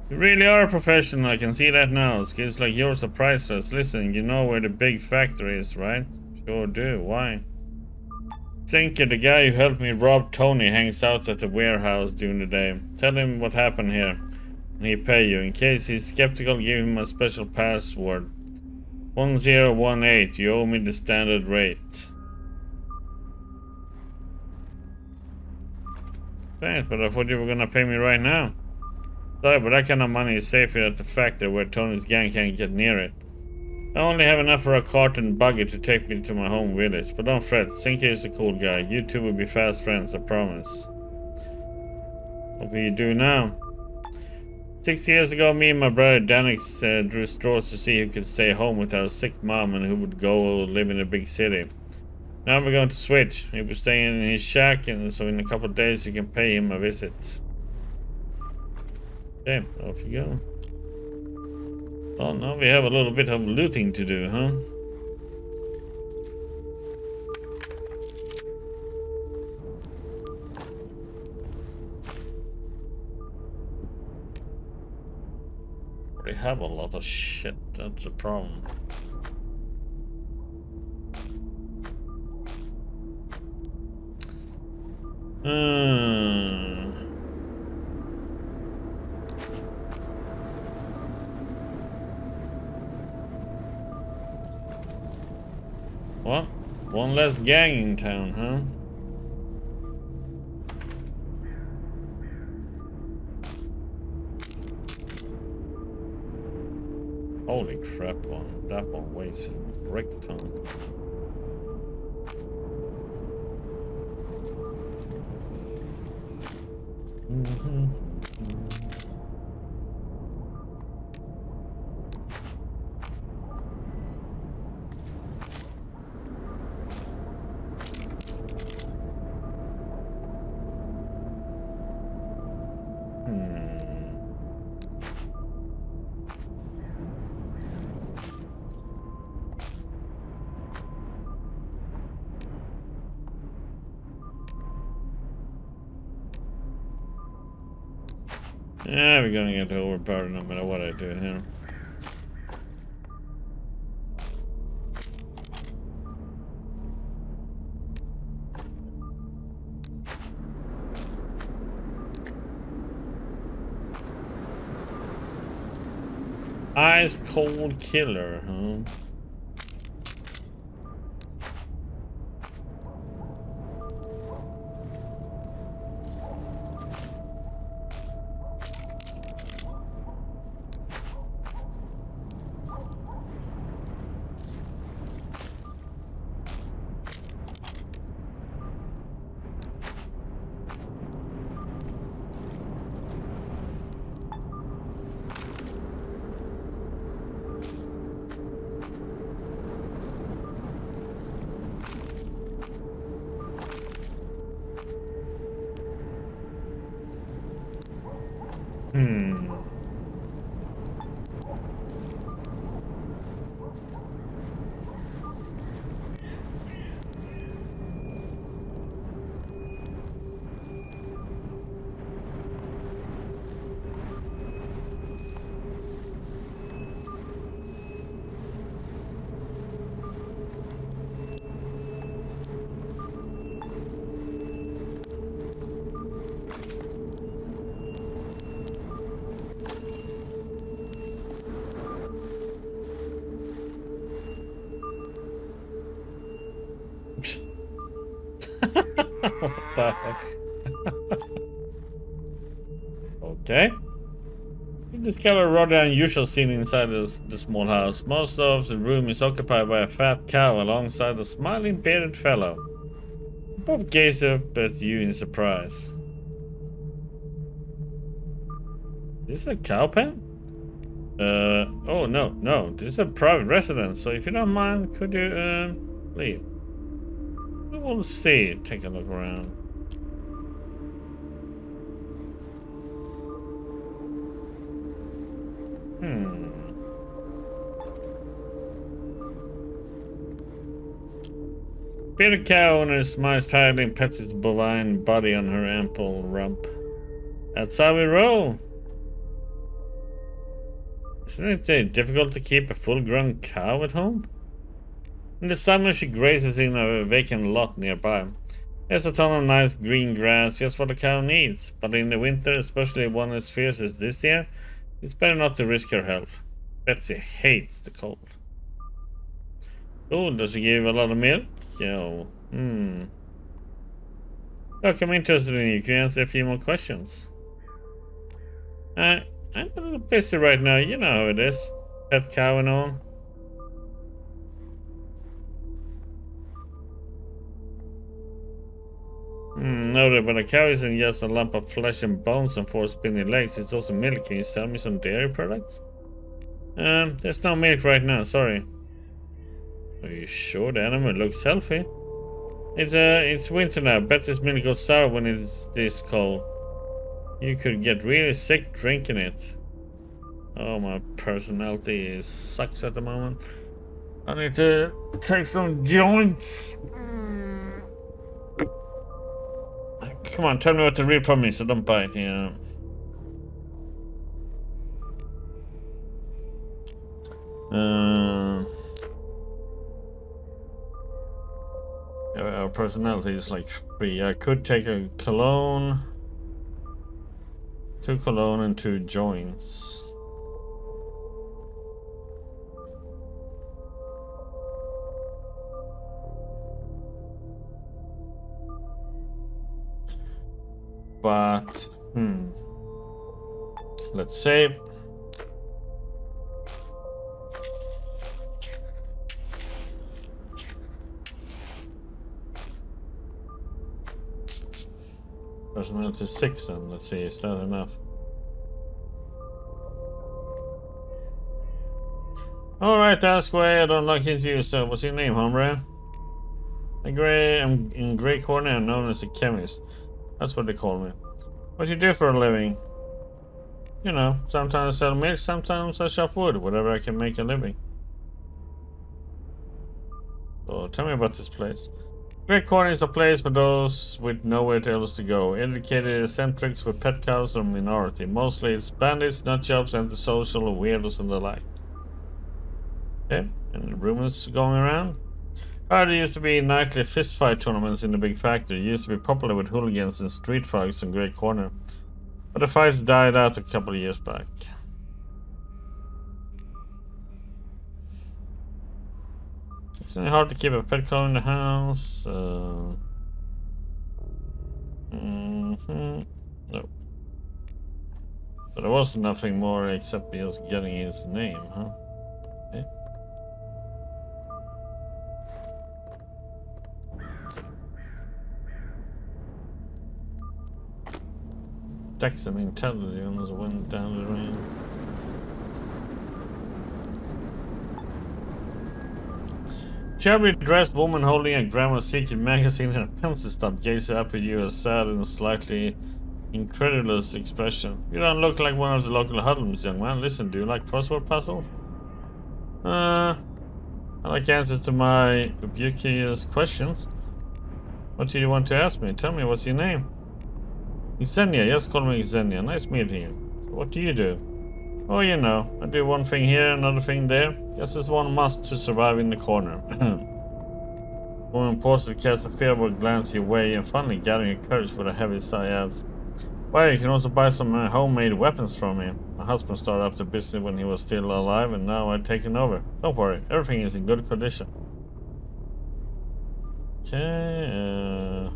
You really are a professional, I can see that now. Skills like yours are priceless. Listen, you know where the big factory is, right? Sure do. Why? Zinker, the guy who helped me rob Tony, hangs out at the warehouse during the day. Tell him what happened here, and he'll pay you. In case he's skeptical, give him a special password. 1018. You owe me the standard rate. Thanks, but I thought you were gonna pay me right now. Sorry, but that kind of money is safe here at the factory where Tony's gang can't get near it. I only have enough for a cart and buggy to take me to my home village, but don't fret, Zinker is a cool guy. You two will be fast friends, I promise. What will you do now? 6 years ago, me and my brother Danix drew straws to see who could stay home with our sick mom and who would go live in a big city. Now we're going to switch. He will stay in his shack, and so in a couple of days you can pay him a visit. Okay, off you go. Well, now we have a little bit of looting to do, huh? We have a lot of shit, that's a problem. What? One less gang in town, huh? Holy crap, that one weighs a brick ton. Yeah, we're gonna get overpowered no matter what I do here. Ice cold killer, huh? What the heck? Okay. You discover a rather unusual scene inside the small house. Most of the room is occupied by a fat cow alongside a smiling bearded fellow. Both gaze up at you in surprise. Is this a cow pen? Oh no, this is a private residence, so if you don't mind, could you, leave? We will see, take a look around. Bearded cow owner smiles tightly and pets his bovine body on her ample rump. That's how we roll. Isn't it difficult to keep a full-grown cow at home? In the summer, she grazes in a vacant lot nearby. There's a ton of nice green grass, just what a cow needs. But in the winter, especially one as fierce as this year, it's better not to risk her health. Betsy hates the cold. Oh, does she give a lot of milk? Yo. Look, I'm interested in you. Can you answer a few more questions? I'm a little busy right now. You know how it is. Pet cow and all. Noted, but a cow isn't just a lump of flesh and bones and four spinning legs. It's also milk. Can you sell me some dairy products? There's no milk right now. Sorry. Are you sure the animal looks healthy? It's winter now. Bet this milk goes sour when it's this cold. You could get really sick drinking it. Oh, my personality sucks at the moment. I need to take some joints. Come on, tell me what the real problem is, so don't bite. Yeah. Our personality is like 3. I could take a cologne, 2 cologne and 2 joints. But let's save. Personality 6 then. Let's see, is that enough? Alright, ask away. I don't look into you, so what's your name, hombre? I'm in Grey Corner. I'm known as a chemist. That's what they call me. What do you do for a living? You know, sometimes I sell milk, sometimes I chop wood, whatever I can make a living. So tell me about this place. Grey Corner is a place for those with nowhere else to go. Educated eccentrics with pet cows are a minority. Mostly it's bandits, nutjobs, antisocial, weirdos and the like. Okay, any rumors going around? There used to be nightly fistfight tournaments in the big factory. It used to be popular with hooligans and street frogs in Grey Corner. But the fights died out a couple of years back. It's really hard to keep a pet cow in the house. No. But there was nothing more except just getting his name, huh? Okay. Dex and intelligence went down the drain. Chubby dressed woman holding a grandma's secret magazine and a pencil stub gazes up at you a sad and slightly incredulous expression. You don't look like one of the local hoodlums, young man. Listen, do you like crossword puzzles? I like answers to my ubiquitous questions. What do you want to ask me? Tell me, what's your name? Xenia, yes, call me Xenia. Nice meeting you. What do you do? Oh, you know, I do one thing here, another thing there. Guess it's one must to survive in the corner. Woman pauses to cast a fearful glance your way and finally gathering her courage for the heavy sigh adds. Well, you can also buy some homemade weapons from me. My husband started up the business when he was still alive and now I've taken over. Don't worry, everything is in good condition. Okay,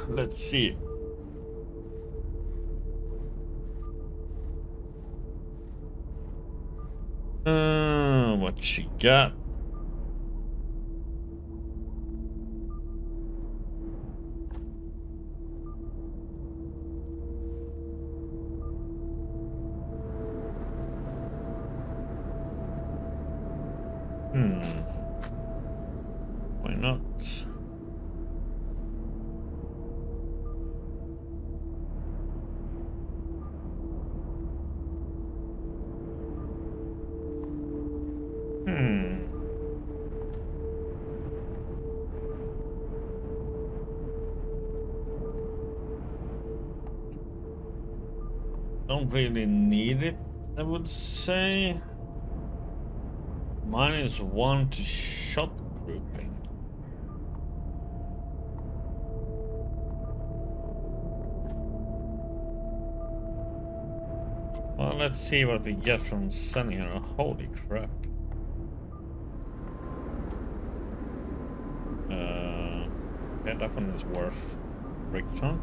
let's see. What she got? Why not? Don't really need it, I would say. Mine is 1 to shot grouping. Well, let's see what we get from sending her. Holy crap. Yeah, that one is worth Rickton.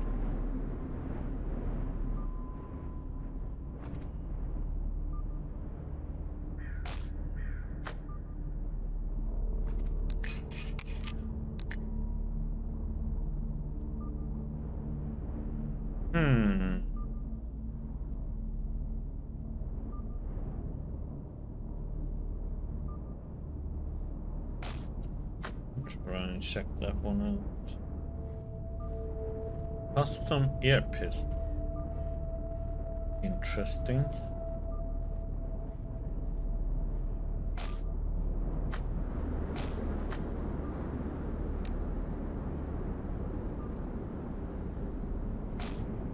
try and check that one out. Custom air pistol. Interesting.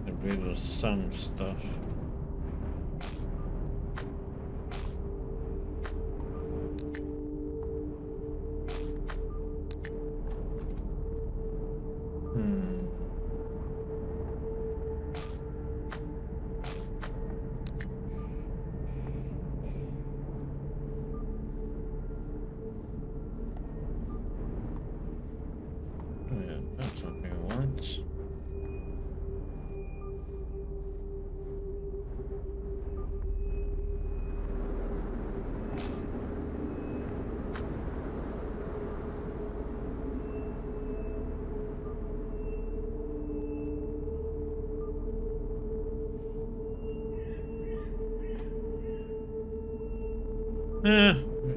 Get rid of some stuff. Yeah, that's something I want.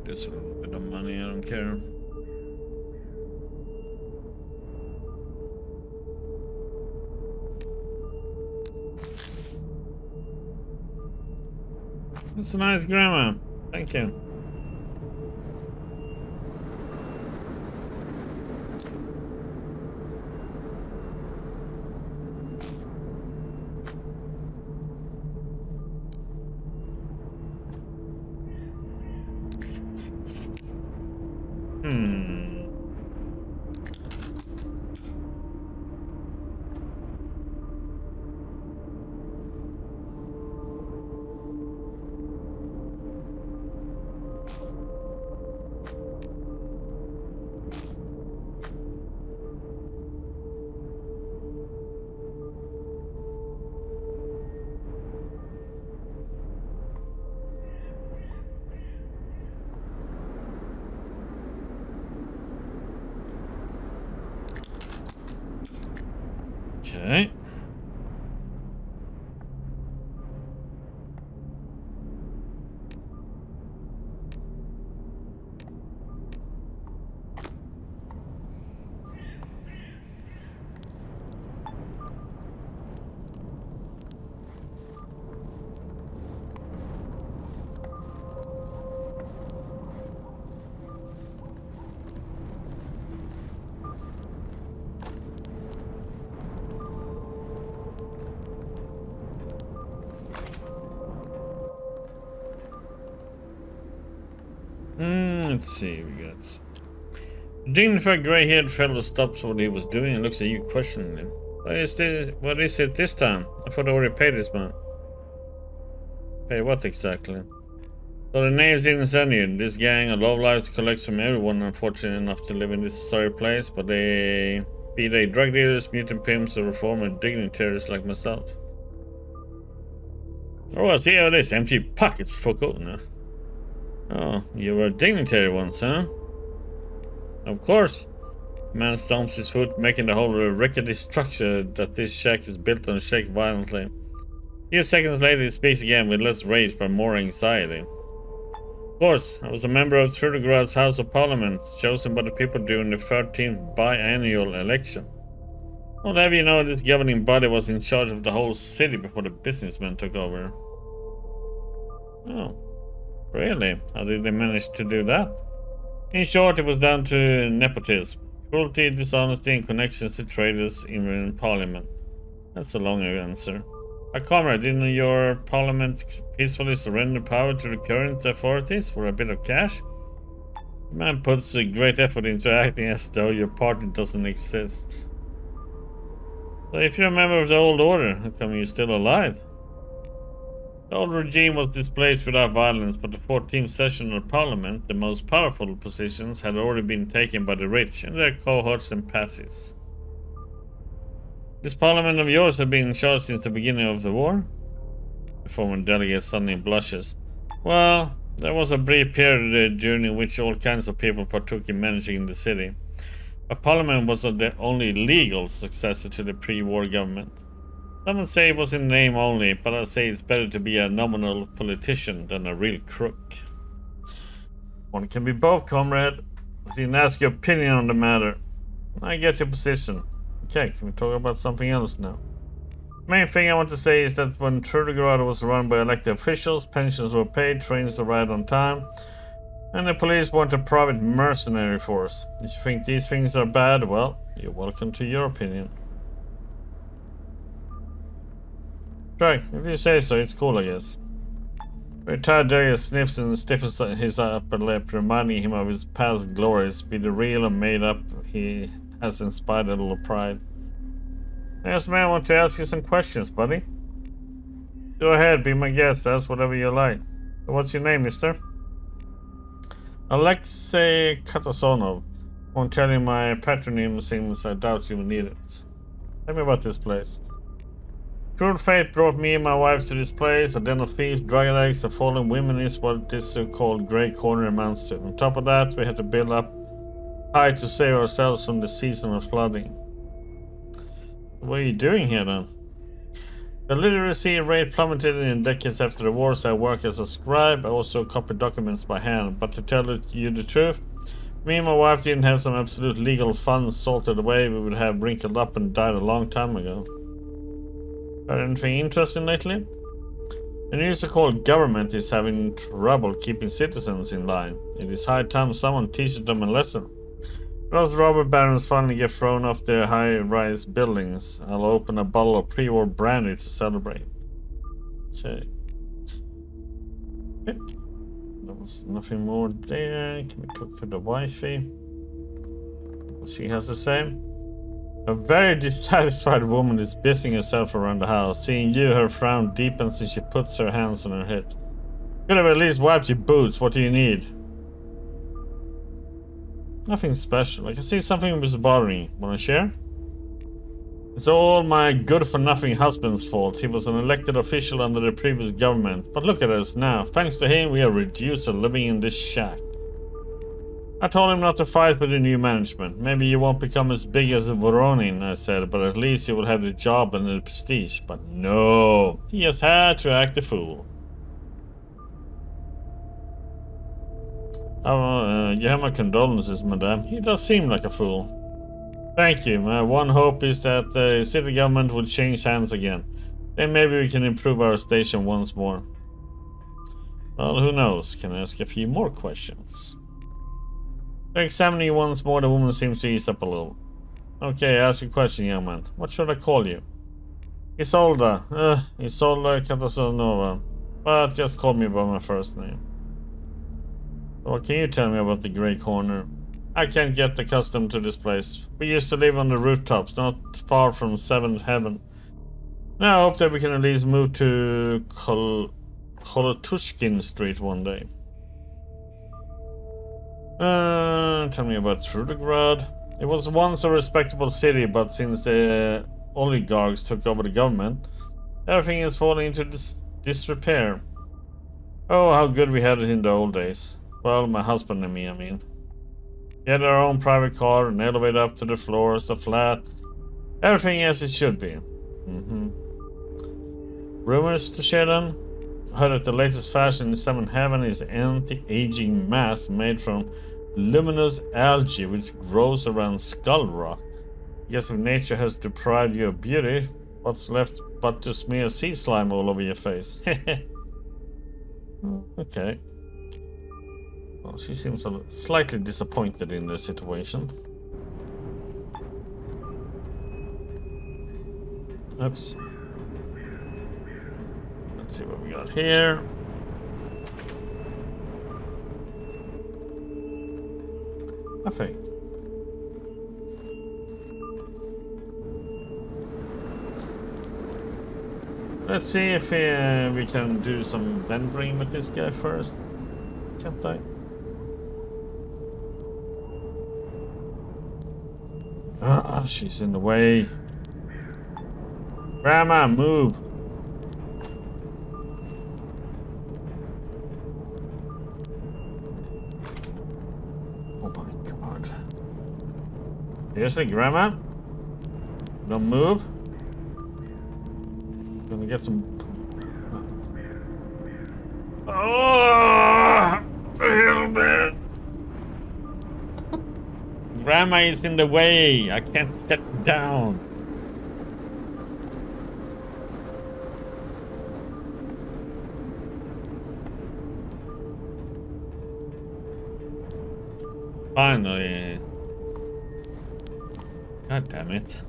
Just a little bit of money, I don't care. That's a nice grammar. Thank you. Okay. Let's see, we got dignified gray-haired fellow stops what he was doing and looks at you questioningly. What is it this time? I thought I already paid this month. Pay what exactly? So the names didn't send you. This gang of lowlifes collects from everyone unfortunate enough to live in this sorry place, but be they drug dealers, mutant pimps, or reformer dignitaries like myself. Oh, I see how it is. Empty pockets, fucko. No. Oh, you were a dignitary once, huh? Of course. The man stomps his foot, making the whole rickety structure that this shack is built on shake violently. A few seconds later he speaks again with less rage but more anxiety. Of course, I was a member of Trudograd's House of Parliament, chosen by the people during the 13th biannual election. Well, have you know this governing body was in charge of the whole city before the businessmen took over? Oh. Really? How did they manage to do that? In short, it was down to nepotism, cruelty, dishonesty, and connections to traders in Parliament. That's a longer answer. Comrade, didn't your Parliament peacefully surrender power to the current authorities for a bit of cash? The man puts a great effort into acting as though your party doesn't exist. So if you're a member of the old order, how come you're still alive? The old regime was displaced without violence, but the 14th session of Parliament, the most powerful positions, had already been taken by the rich and their cohorts and patsies. This Parliament of yours had been in charge since the beginning of the war? The former delegate suddenly blushes. Well, there was a brief period during which all kinds of people partook in managing the city. But Parliament was the only legal successor to the pre-war government. Some would say it was in name only, but I say it's better to be a nominal politician than a real crook. One can be both, comrade. I didn't ask your opinion on the matter. I get your position. Okay, can we talk about something else now? Main thing I want to say is that when Trudograd was run by elected officials, pensions were paid, trains arrived on time, and the police weren't a private mercenary force. If you think these things are bad, well, you're welcome to your opinion. Right, if you say so, it's cool, I guess. Retired Darius sniffs and stiffens his upper lip, reminding him of his past glories, be the real and made up he has inspired a little pride. Yes, man, I want to ask you some questions, buddy. Go ahead, be my guest, ask whatever you like. What's your name, mister? Alexei Katasonov. Won't tell you my patronym since I doubt you will need it. Tell me about this place. Cruel fate brought me and my wife to this place. A den of thieves, drug addicts, and fallen women is what this so-called grey corner amounts to. On top of that, we had to build up high to save ourselves from the seasonal flooding. What are you doing here then? The literacy rate plummeted in decades after the war, so I work as a scribe. I also copy documents by hand. But to tell you the truth, me and my wife didn't have some absolute legal funds salted away. We would have wrinkled up and died a long time ago. Heard anything interesting lately? The new so-called government is having trouble keeping citizens in line. It is high time someone teaches them a lesson. Those robber barons finally get thrown off their high-rise buildings. I'll open a bottle of pre-war brandy to celebrate. Check. Okay. There was nothing more there. Can we talk to the wifey? What she has to say? A very dissatisfied woman is busying herself around the house. Seeing you, her frown deepens and she puts her hands on her head. Could have at least wiped your boots. What do you need? Nothing special. I can see something was bothering you. Wanna share? It's all my good-for-nothing husband's fault. He was an elected official under the previous government. But look at us now. Thanks to him, we are reduced to living in this shack. I told him not to fight with the new management. Maybe you won't become as big as a Voronin, I said, but at least you will have the job and the prestige. But no, he has had to act a fool. You have my condolences, madame. He does seem like a fool. Thank you. My one hope is that the city government will change hands again. Then maybe we can improve our station once more. Well, who knows? Can I ask a few more questions? Examining you once more, the woman seems to ease up a little. Okay, ask a question, young man. What should I call you? Isolda. Isolda Katasonova. But just call me by my first name. What can you tell me about the Grey Corner? I can't get accustomed to this place. We used to live on the rooftops, not far from Seventh Heaven. Now I hope that we can at least move to Kolotushkin Street one day. Tell me about Trudograd. It was once a respectable city, but since the oligarchs took over the government, everything is falling into disrepair. Oh, how good we had it in the old days. Well, my husband and me, I mean. We had our own private car, an elevator up to the floors, the flat. Everything as it should be. Rumors to share them? I heard that the latest fashion in Seventh Heaven is anti-aging mask made from luminous algae which grows around Skull Rock. I guess if nature has deprived you of beauty, what's left but to smear sea slime all over your face? Okay. Well, she seems slightly disappointed in the situation. Oops. Let's see what we got here. Nothing. Let's see if we can do some vendoring with this guy first. Can't I? Ah, she's in the way. Grandma, move. Oh my god. Seriously, Grandma? Don't move? Gonna get some. Oh, hell, man. Grandma is in the way. I can't get down. Finally. God damn it.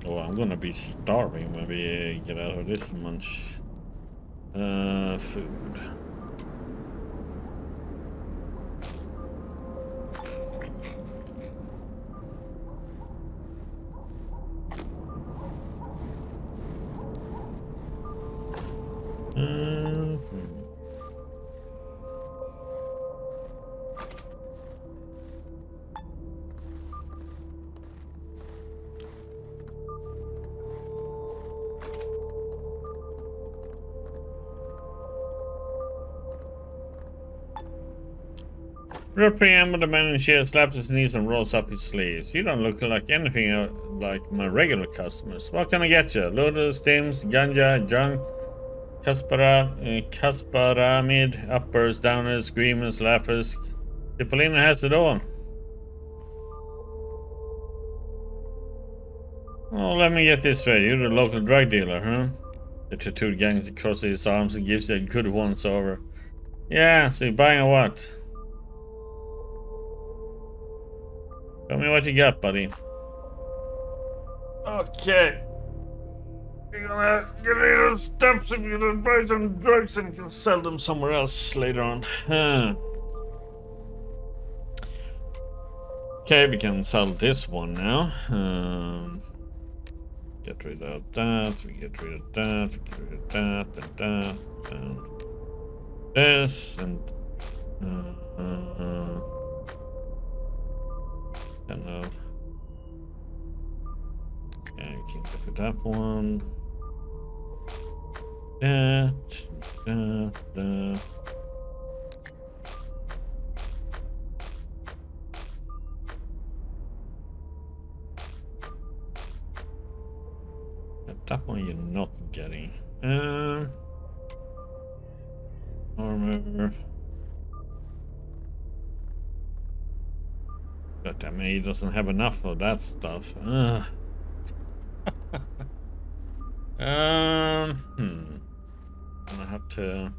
Oh, I'm gonna be starving when we get out of this munch. Food. Repriam with the man in the chair slaps his knees and rolls up his sleeves. You don't look like anything like my regular customers. What can I get you? Lotus, steams, ganja, junk, Kasparamid, uppers, downers, screamers, laughers. Cipollina has it all. Oh, let me get this straight. You're the local drug dealer, huh? The tattooed gang crosses his arms and gives you a good once over. Yeah, so you're buying a what? Tell me what you got, buddy. Okay. You're gonna get rid of stuff so you can buy some drugs and you can sell them somewhere else later on. Okay, we can sell this one now. Get rid of that, we get rid of that, we get rid of that, and this, and kind of. Yeah, you can get rid of that one. That. That one you're not getting. Armor. God damn it, he doesn't have enough of that stuff. I have to.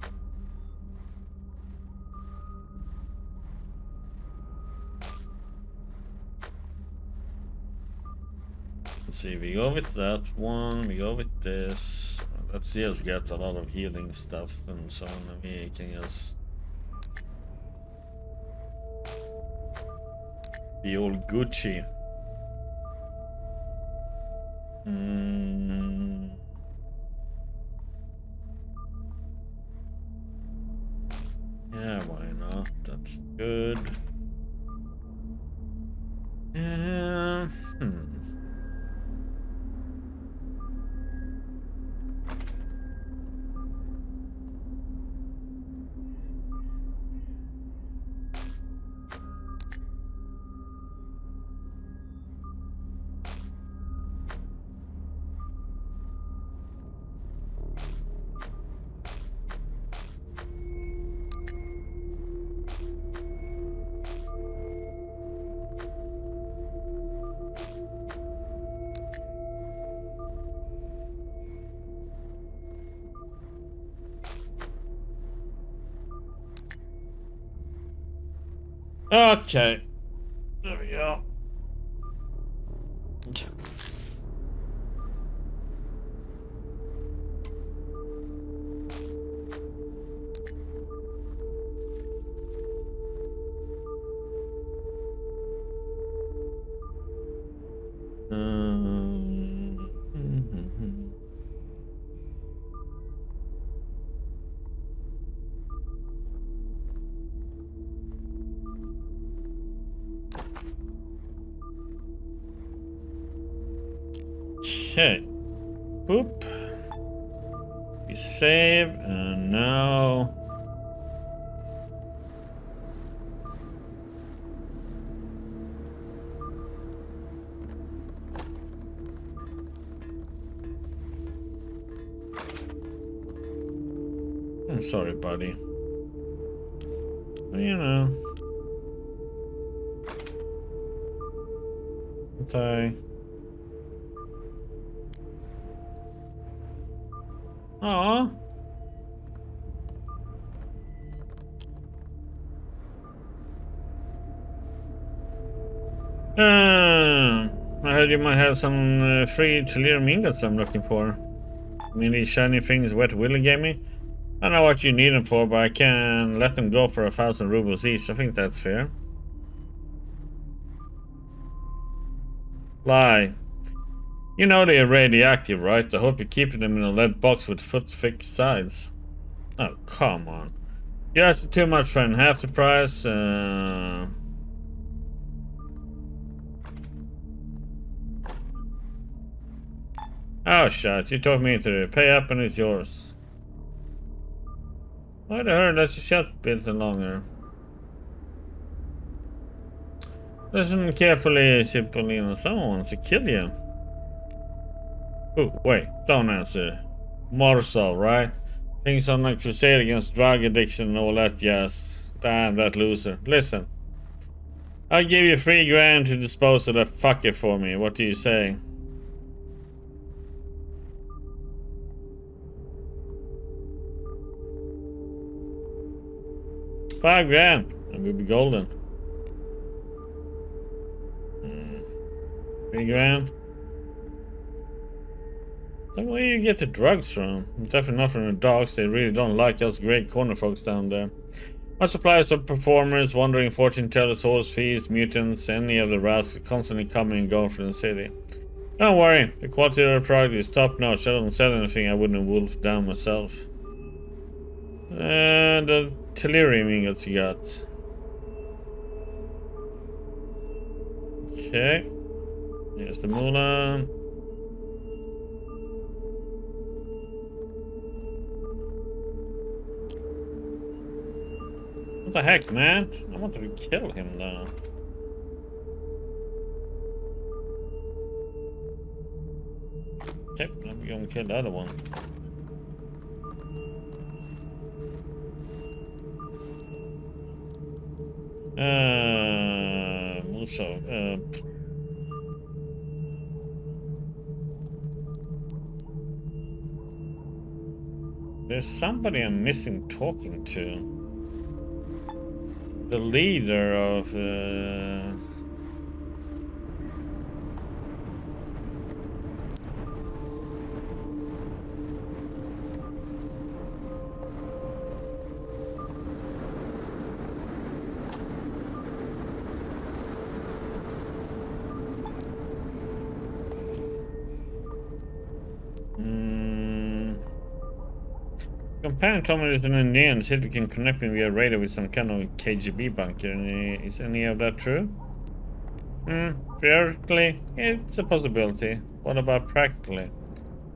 Let's see, we go with that one, we go with this. Let's just get a lot of healing stuff and so on, and we can just be all Gucci. Yeah, why not? That's good. Okay. There we go. Okay. Boop. We save. No. I'm sorry, buddy. Well, you know. Okay. Aww. I heard you might have some free Telerium ingots I'm looking for. I mean, these shiny things Wet Willie gave me? I don't know what you need them for, but I can let them go for 1,000 rubles each. I think that's fair. Lie. You know they're radioactive, right? I hope you're keeping them in a lead box with foot-thick sides. Oh, come on. You asked too much, friend. Half the price, Oh, shit. You talked me into it. Pay up and it's yours. I'd heard that you shut bit longer. Listen carefully, Cipollino. Someone wants to kill you. Oh, wait. Don't answer. Morsel, right? Things on a crusade against drug addiction and all that jazz. Damn, that loser. Listen. I'll give you $3,000 to dispose of that fucker for me. What do you say? $5,000 and we'll be golden. $3,000. So where do you get the drugs from? Definitely not from the dogs. They really don't like us great corner folks down there. Our suppliers of performers, wandering fortune tellers, horse thieves, mutants, any of the rascals constantly coming and going from the city. Don't worry, the quality of the product is top notch. I don't sell anything I wouldn't wolf down myself. And the Telerium ingots you got. Okay. Here's the Mulan. What the heck, man? I wanted to kill him now. Okay, now we're gonna kill the other one. Muso. There's somebody I'm missing talking to. The leader of companion told me there's an Indian said we can connect me via radio with some kind of KGB bunker. Is any of that true? Theoretically, it's a possibility. What about practically?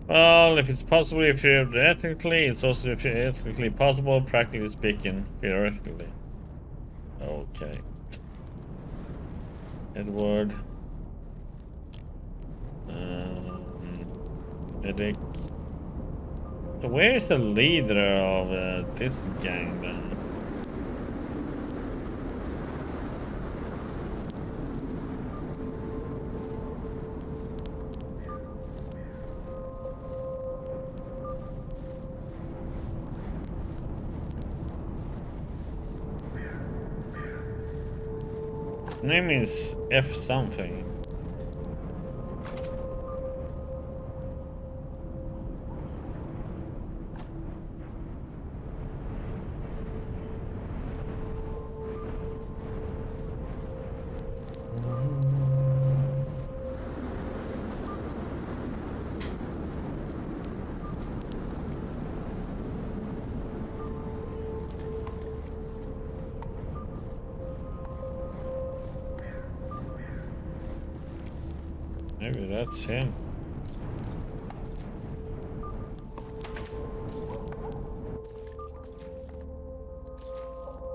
Well, if it's possible theoretically, it's also theoretically possible, practically speaking, theoretically. Okay. Edward. Medic. So where is the leader of this gang then? Name is F something. Maybe that's him.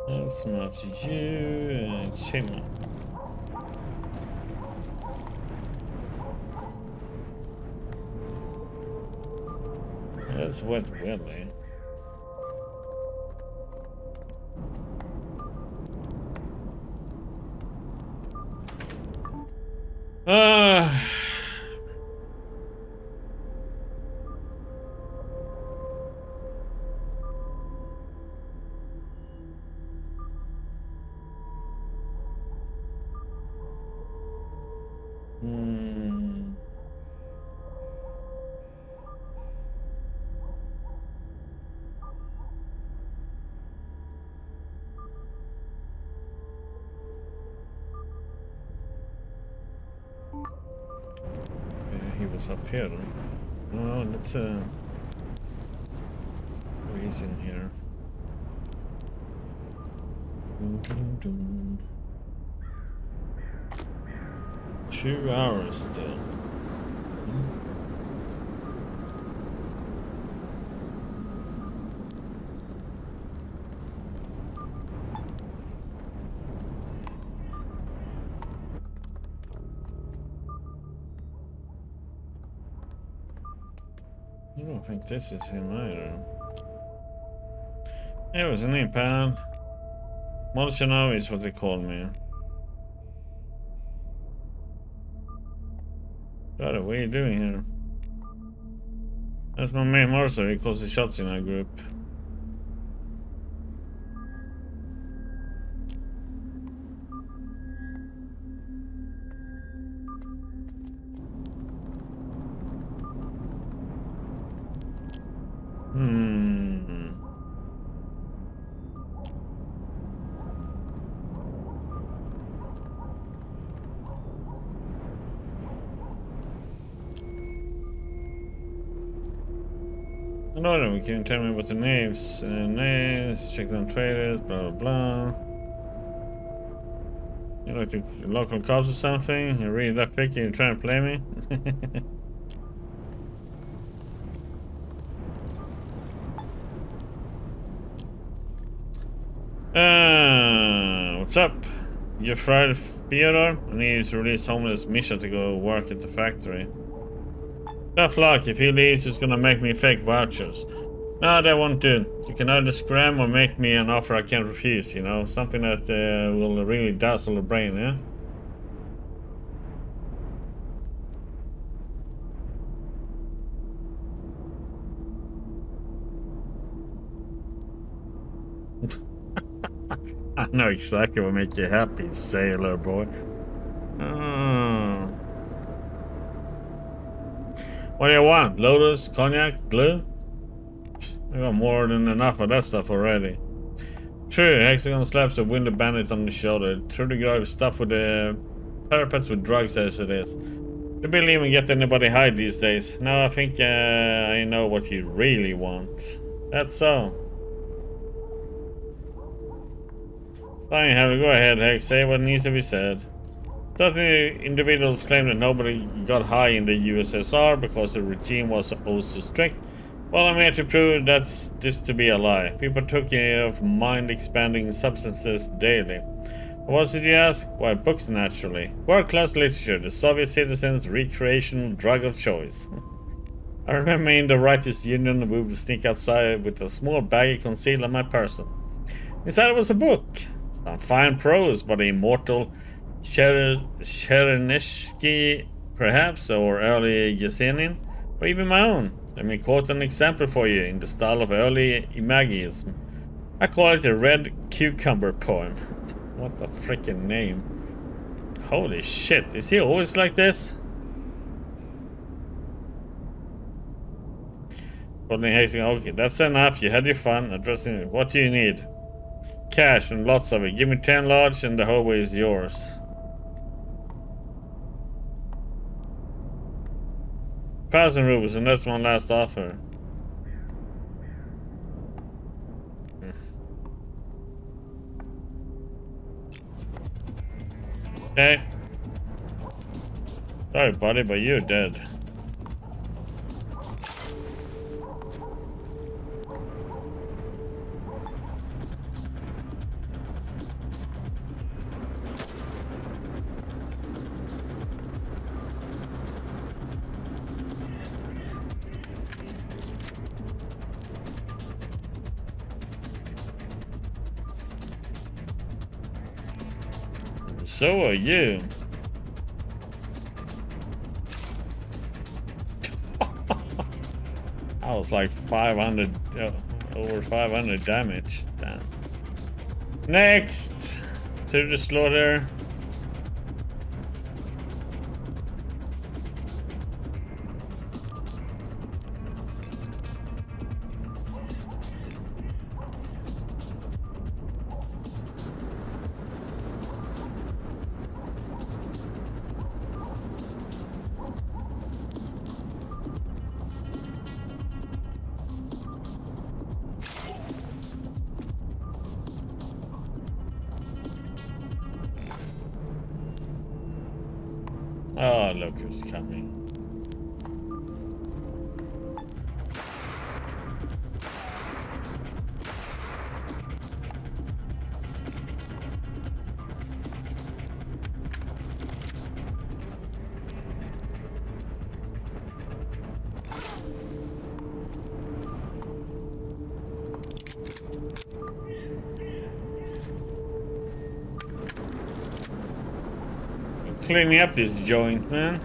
That's not you, it's him. That's Wet Willie. He was up here. Oh, let's oh, he's in here. 2 hours still. I don't think this is him either. It was an iPad. Molchanov is what they called me. God, what are you doing here? That's my main mercer. He calls the shots in our group. No, we can tell me about the names. Names, check on traders, blah blah blah. You like the local cops or something? You read that picture and try and play me? What's up? You fried Theodore? I need to release homeless Misha to go work at the factory. Tough luck, if he leaves, he's gonna make me fake vouchers. No, that won't do. You can either scram or make me an offer I can't refuse, you know? Something that will really dazzle the brain, yeah? I know exactly what makes you happy, sailor boy. Oh. What do you want? Lotus, cognac, glue? I got more than enough of that stuff already. True, Hexagon slaps the window bandit on the shoulder. Trudograd is stuffed with the parapets with drugs as it is. They barely even get anybody high these days. No, I think I know what you really want. That's so. Fine, have to go ahead, Hex. Say what needs to be said. Certain individuals claim that nobody got high in the USSR because the regime was oh so strict. Well, I'm here to prove that's just to be a lie. People took of mind-expanding substances daily. What did you ask? Why, books naturally. World-class literature, the Soviet citizens' recreational drug of choice. I remember in the Writers' Union we would sneak outside with a small baggie concealed on my person. Inside it was a book. Some fine prose by the immortal Chernyshevsky, perhaps, or early Yesenin, or even my own. Let me quote an example for you in the style of early Imagism. I call it a red cucumber poem. What the freaking name? Holy shit, is he always like this? Okay, that's enough. You had your fun. Addressing it. What do you need? Cash and lots of it. Give me 10 large and the whole way is yours. 1,000 rubles, and that's my last offer. Okay. Sorry, buddy, but you're dead. So are you. I was like 500, over 500 damage. Damn. Next to the slaughter. Oh, look who's coming. Cleaning up this joint, man.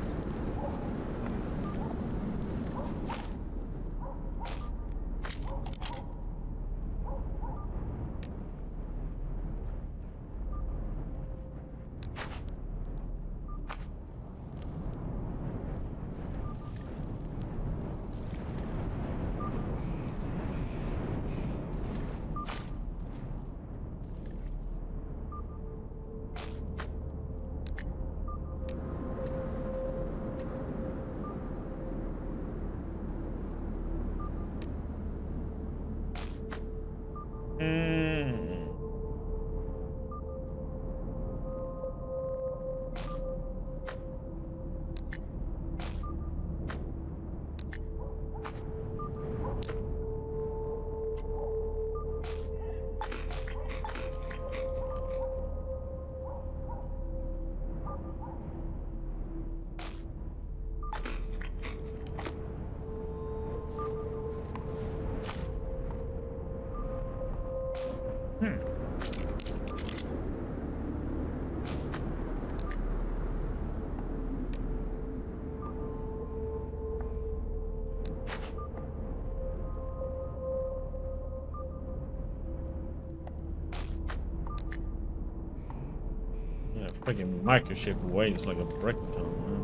Yeah, freaking microchip weighs like a brick ton, man.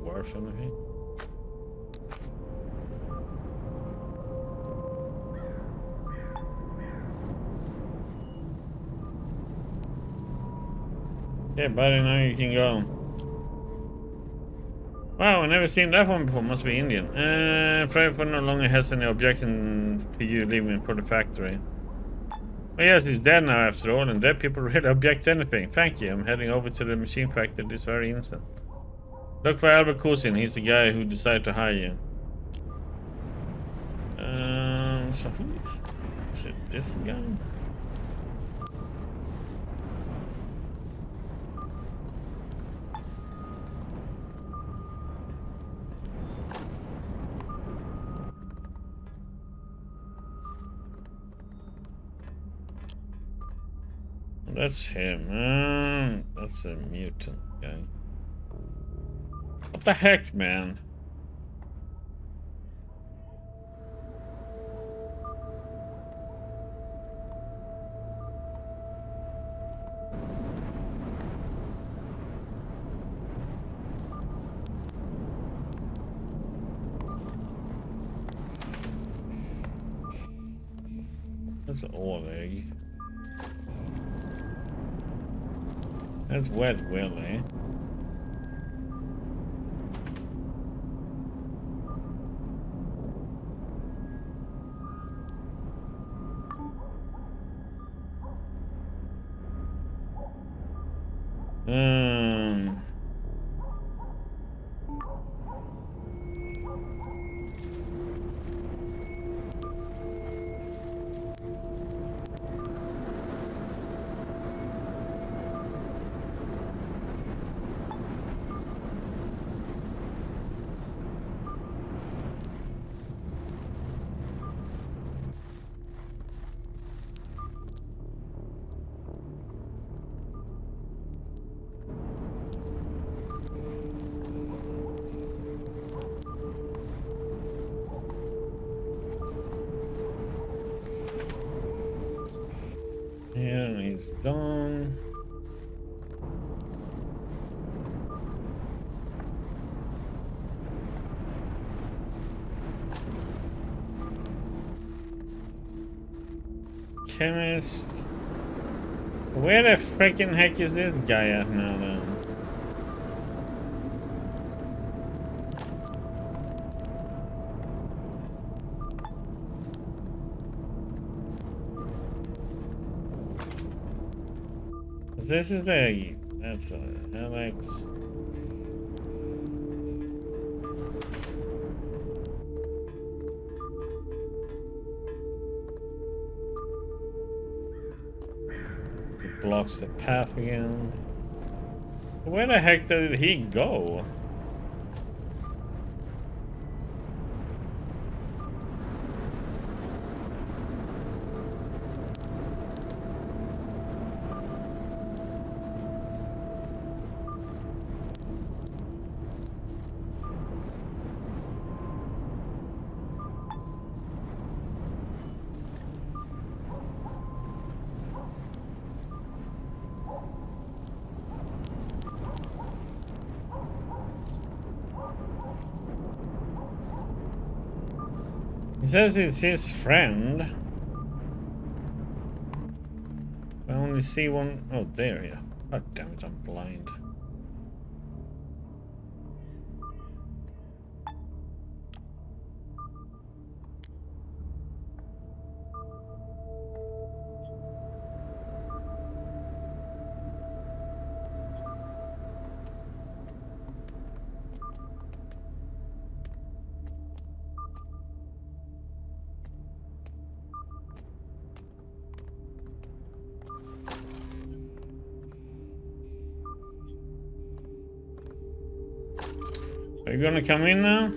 Worth anything? Yeah, buddy, now you can go. Wow, I've never seen that one before. Must be Indian. Freddy no longer has any objection to you leaving for the factory. Oh yes, he's dead now after all, and dead people really object to anything. Thank you. I'm heading over to the machine factory this very instant. Look for Albert Cousin. He's the guy who decided to hire you. So who is it? This guy? That's him. That's a mutant guy. What the heck, man? That's an old egg. That's Wet Willie. Done. Chemist. Where the freaking heck is this guy at now then? This is the... That's Alex. It blocks the path again. Where the heck did he go? He says it's his friend. I only see one. Oh, there, yeah. God damn it, I'm blind. Are you gonna come in now?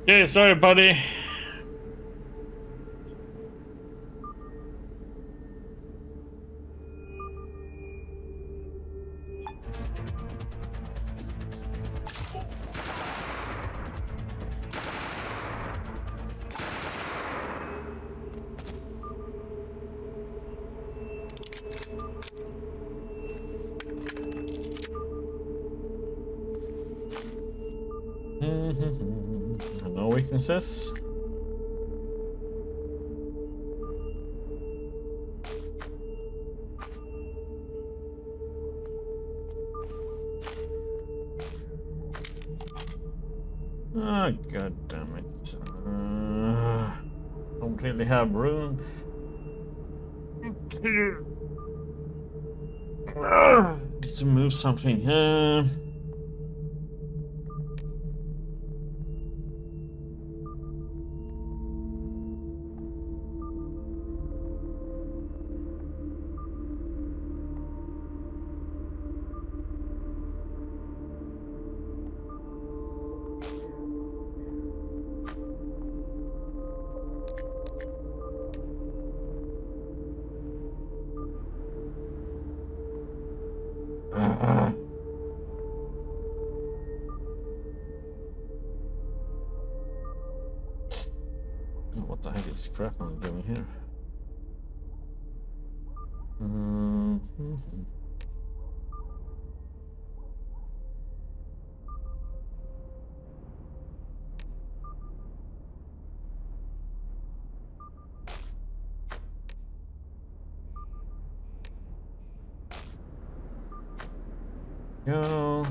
Yeah, sorry, buddy. No weaknesses. Ah, god damn it. Don't really have room. Need to move something. What the heck is crap I'm doing here? Go.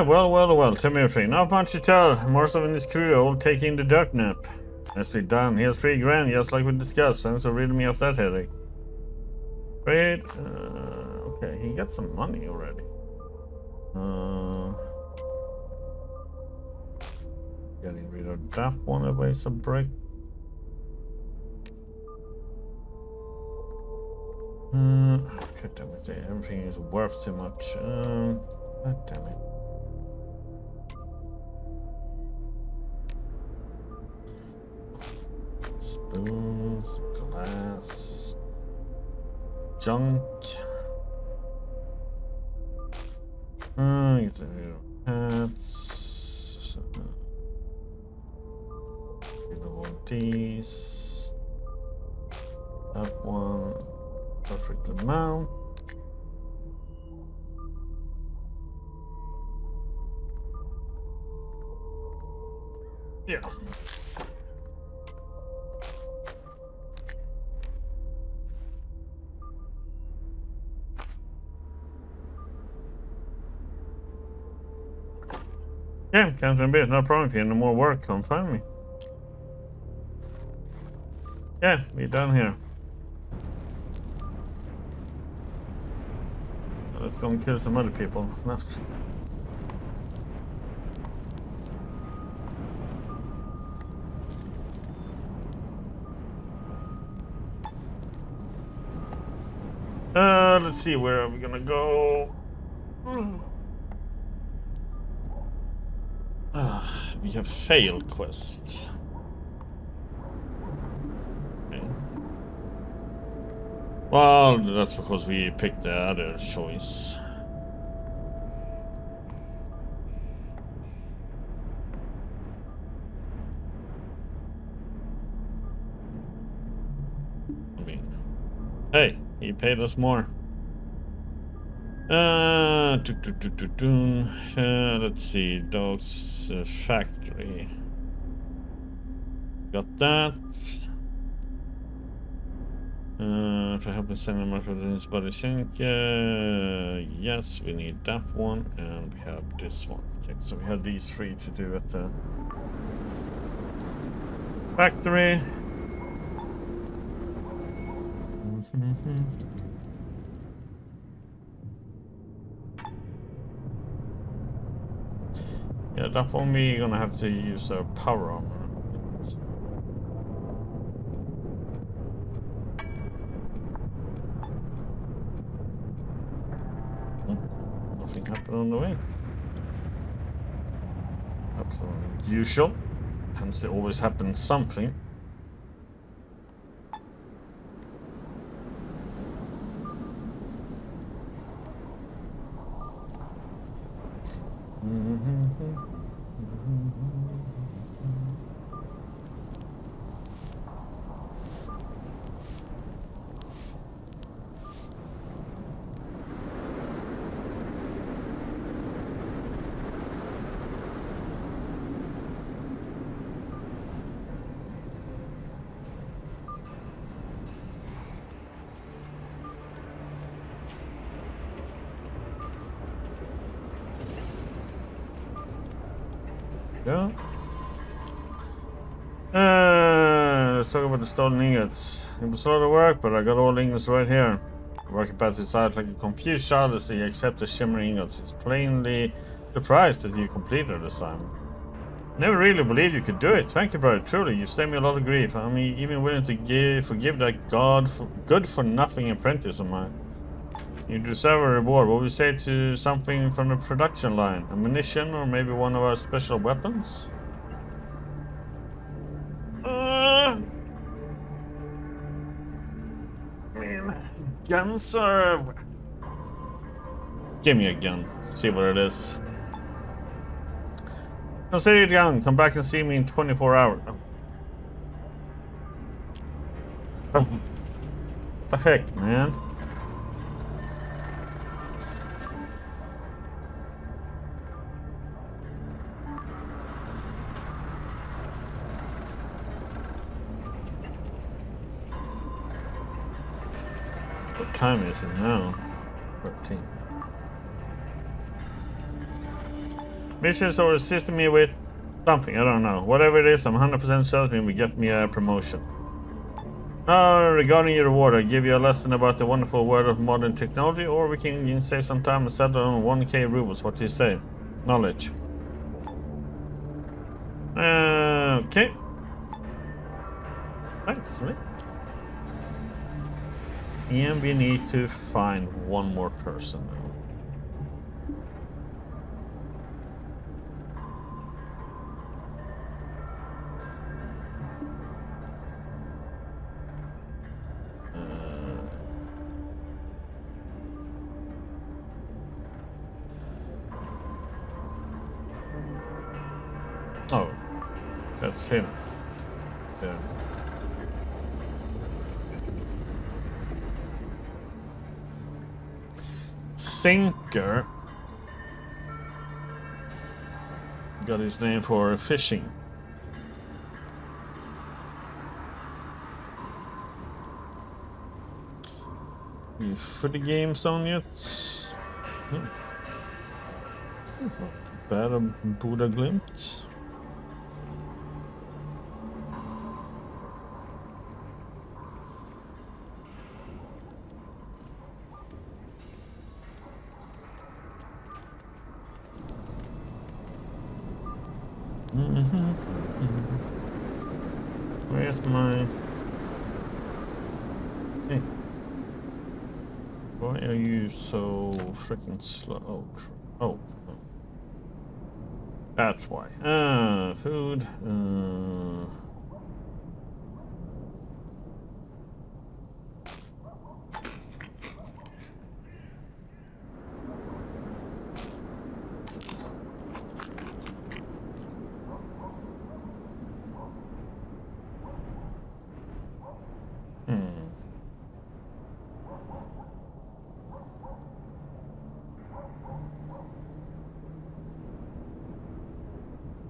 Well. Tell me everything. Not much to tell. Marcel and his crew are all taking the dirt nap. Nicely done. Here's 3 grand, just like we discussed. Thanks for ridding me of that headache. Great. Okay, he got some money already. Getting rid of that one away some break. God damn it, everything is worth too much. God damn it. Spoons, glass, junk. Get the hats. You don't want these. That one. Perfect amount. Yeah. Yeah, comes in a bit. No problem. If you have no more work, come find me. Yeah, we're done here. Let's go and kill some other people. Let's see, where are we gonna go? We have failed quest. Okay. Well, that's because we picked the other choice. I mean, hey, he paid us more. Let's see, dogs factory. Got that. For helping send them out of this body sink. Yes, we need that one, and we have this one. Okay, so we have these 3 to do at the factory. Yeah, that one we're gonna have to use our power armor. Nothing happened on the way. Absolutely usual. Hence, there always happens something. Yeah. Let's talk about the stolen ingots. It was a lot of work, but I got all the ingots right here. Working past his side like a confused child as he accepts the shimmering ingots. He's plainly surprised that you completed the assignment. Never really believed you could do it. Thank you, brother. Truly, you saved me a lot of grief. I'm even willing to forgive that good-for-nothing apprentice of mine. You deserve a reward. What would you say to something from the production line? Ammunition, or maybe one of our special weapons? Guns are... Give me a gun. See what it is. Consider it young. Come back and see me in 24 hours. Oh. What the heck, man? What time is it now? 13. Missions or assisting me with something, I don't know. Whatever it is, I'm 100% certain it will get me a promotion. Now, regarding your reward, I give you a lesson about the wonderful world of modern technology, or we can save some time and settle on 1k rubles. What do you say? Knowledge. Okay. Thanks, mate. And we need to find one more person now. Oh, that's him. Yeah. Sinker got his name for fishing. You for the game zone yet? Bad Buddha glimpse. Where's my... Hey. Why are you so freaking slow? Oh. That's why. Food.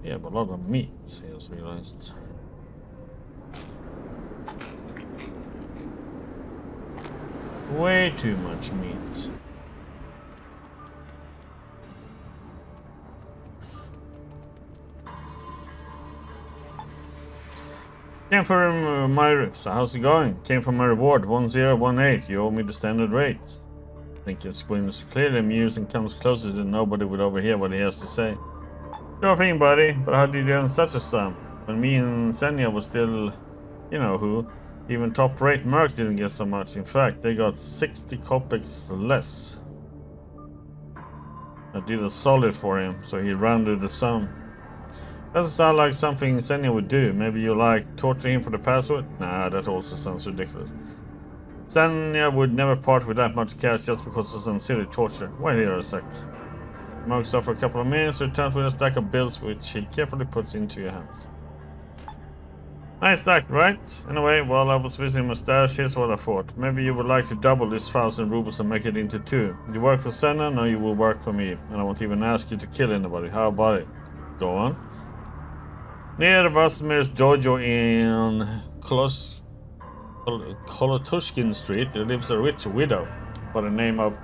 Yeah, but a lot of meat, I just realized. Way too much meat. Came from my... So how's it going? Came from my reward, 1018. You owe me the standard rate. I think his squint is clearly amused and comes closer than nobody would overhear what he has to say. Sure thing, buddy, but how did you earn such a sum? When me and Senya was still, you know who, even top-rate mercs didn't get so much. In fact, they got 60 kopecks less. I did a solid for him, so he rounded the sum. Doesn't sound like something Senya would do. Maybe you like torture him for the password? Nah, that also sounds ridiculous. Senya would never part with that much cash just because of some silly torture. Wait here a sec. Marks off for a couple of minutes, returns with a stack of bills which he carefully puts into your hands. Nice stack, right? Anyway, while I was visiting my stash, here's what I thought. Maybe you would like to double this 1,000 rubles and make it into 2. You work for Senna, now you will work for me. And I won't even ask you to kill anybody. How about it? Go on. Near Vastimir's dojo in Kolotushkin Street, there lives a rich widow by the name of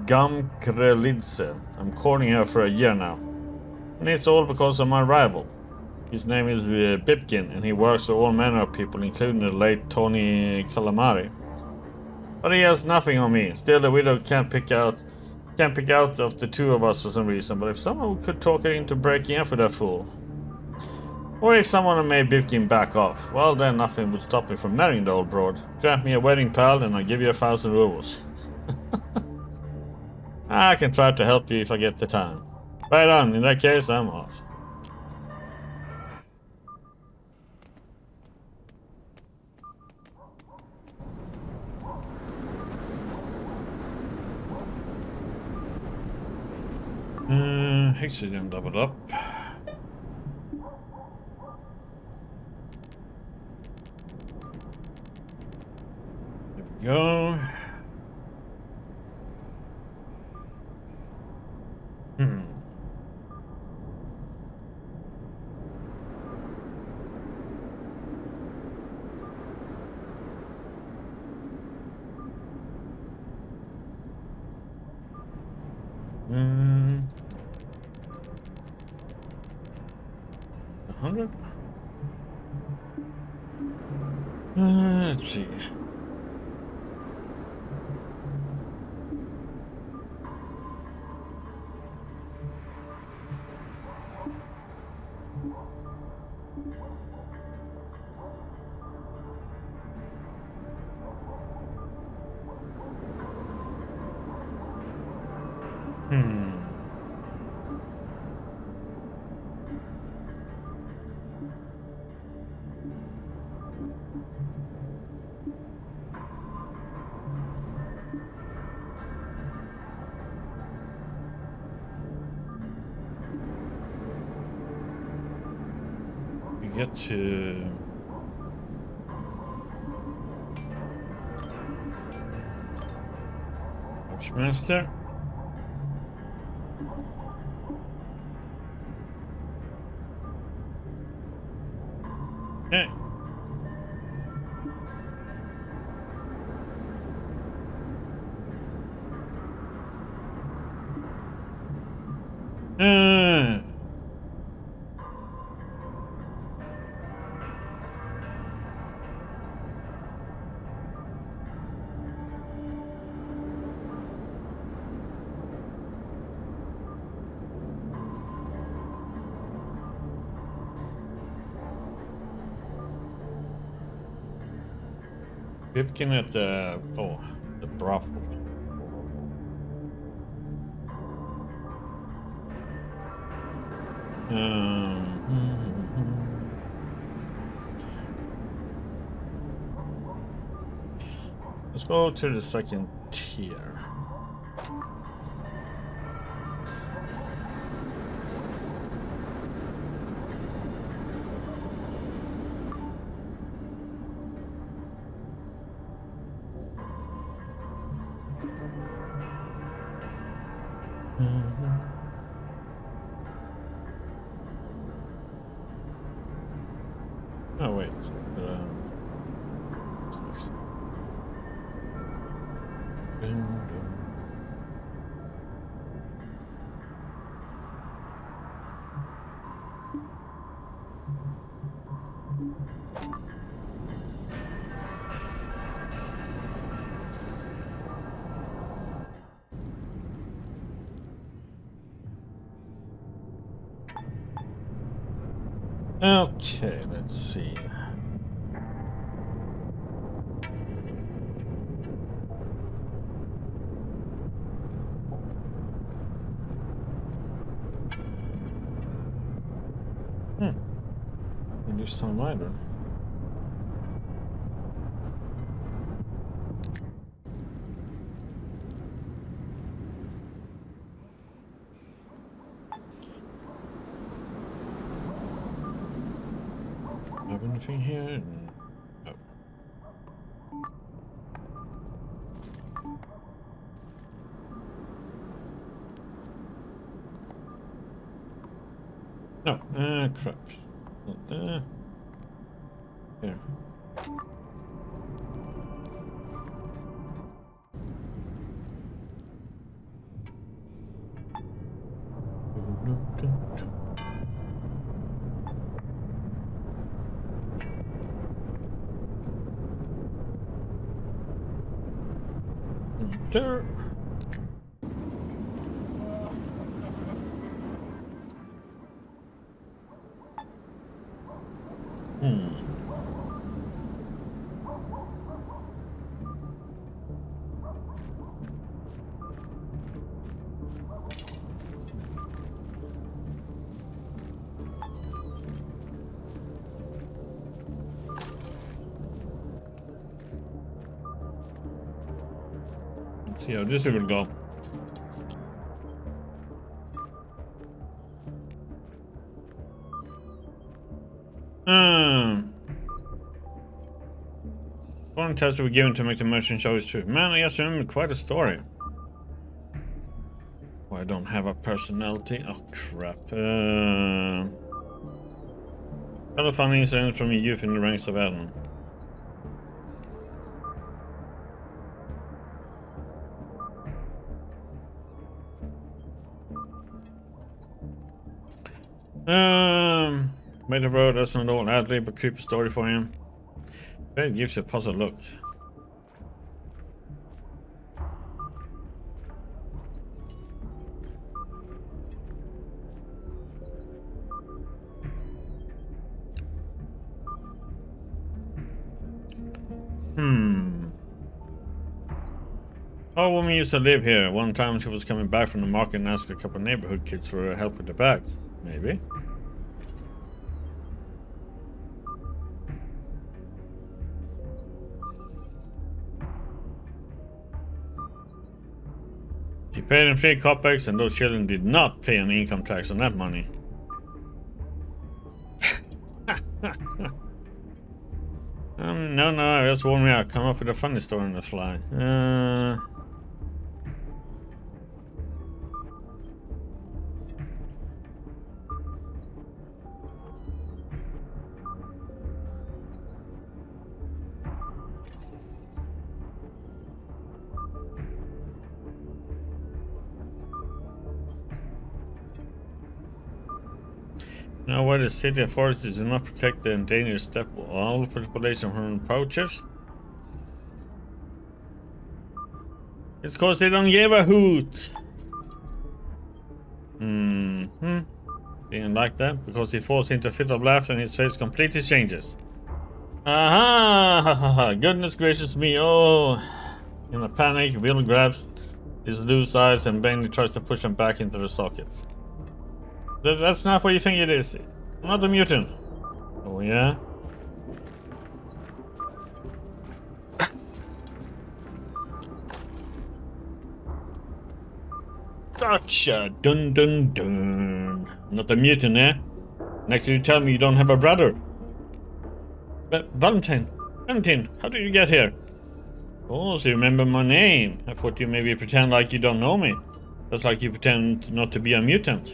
Gamkrelidze. I'm courting her for a year now. And it's all because of my rival. His name is Bipkin, and he works for all manner of people, including the late Tony Calamari. But he has nothing on me. Still, the widow can't pick out of the two of us for some reason. But if someone could talk her into breaking up with that fool, or if someone made Bipkin back off, well, then nothing would stop me from marrying the old broad. Grant me a wedding pal, and I'll give you 1,000 rubles. I can try to help you if I get the time. Right on, in that case, I'm off. Hexagon doubled up. There we go. loaded? Let's see. We get to Master. Okay. Pipkin at the the brothel. Let's go to the second tier. Oh wait. Okay, let's see. This time either. Have anything here? No. No, crap. Here. There. Let's see how this will go. One test we given to make the motion show is true. Man, I just remember quite a story. Oh, I don't have a personality. Oh crap. Tell a funny incident from your youth in the ranks of ATOM. Made bro, that's not all ad-lib, but creepy story for him. It gives you a puzzle look. Oh, woman used to live here. One time she was coming back from the market and asked a couple of neighborhood kids for help with the bags. Maybe. She paid in 3 kopecks and those children did not pay any income tax on that money. No, I just warned me out. Come up with a funny story on the fly. Now, why the city authorities do not protect the endangered steppe owl population from poachers? It's because they don't give a hoot. Didn't like that because he falls into a fit of laughter and his face completely changes. Aha! Goodness gracious me! Oh! In a panic, Will grabs his loose eyes and Benny tries to push him back into the sockets. That's not what you think it is. I'm not a mutant. Oh yeah? Gotcha! Dun dun dun. Not a mutant, eh? Next you tell me you don't have a brother. But Valentine, how did you get here? Oh, so you remember my name. I thought you maybe pretend like you don't know me. That's like you pretend not to be a mutant.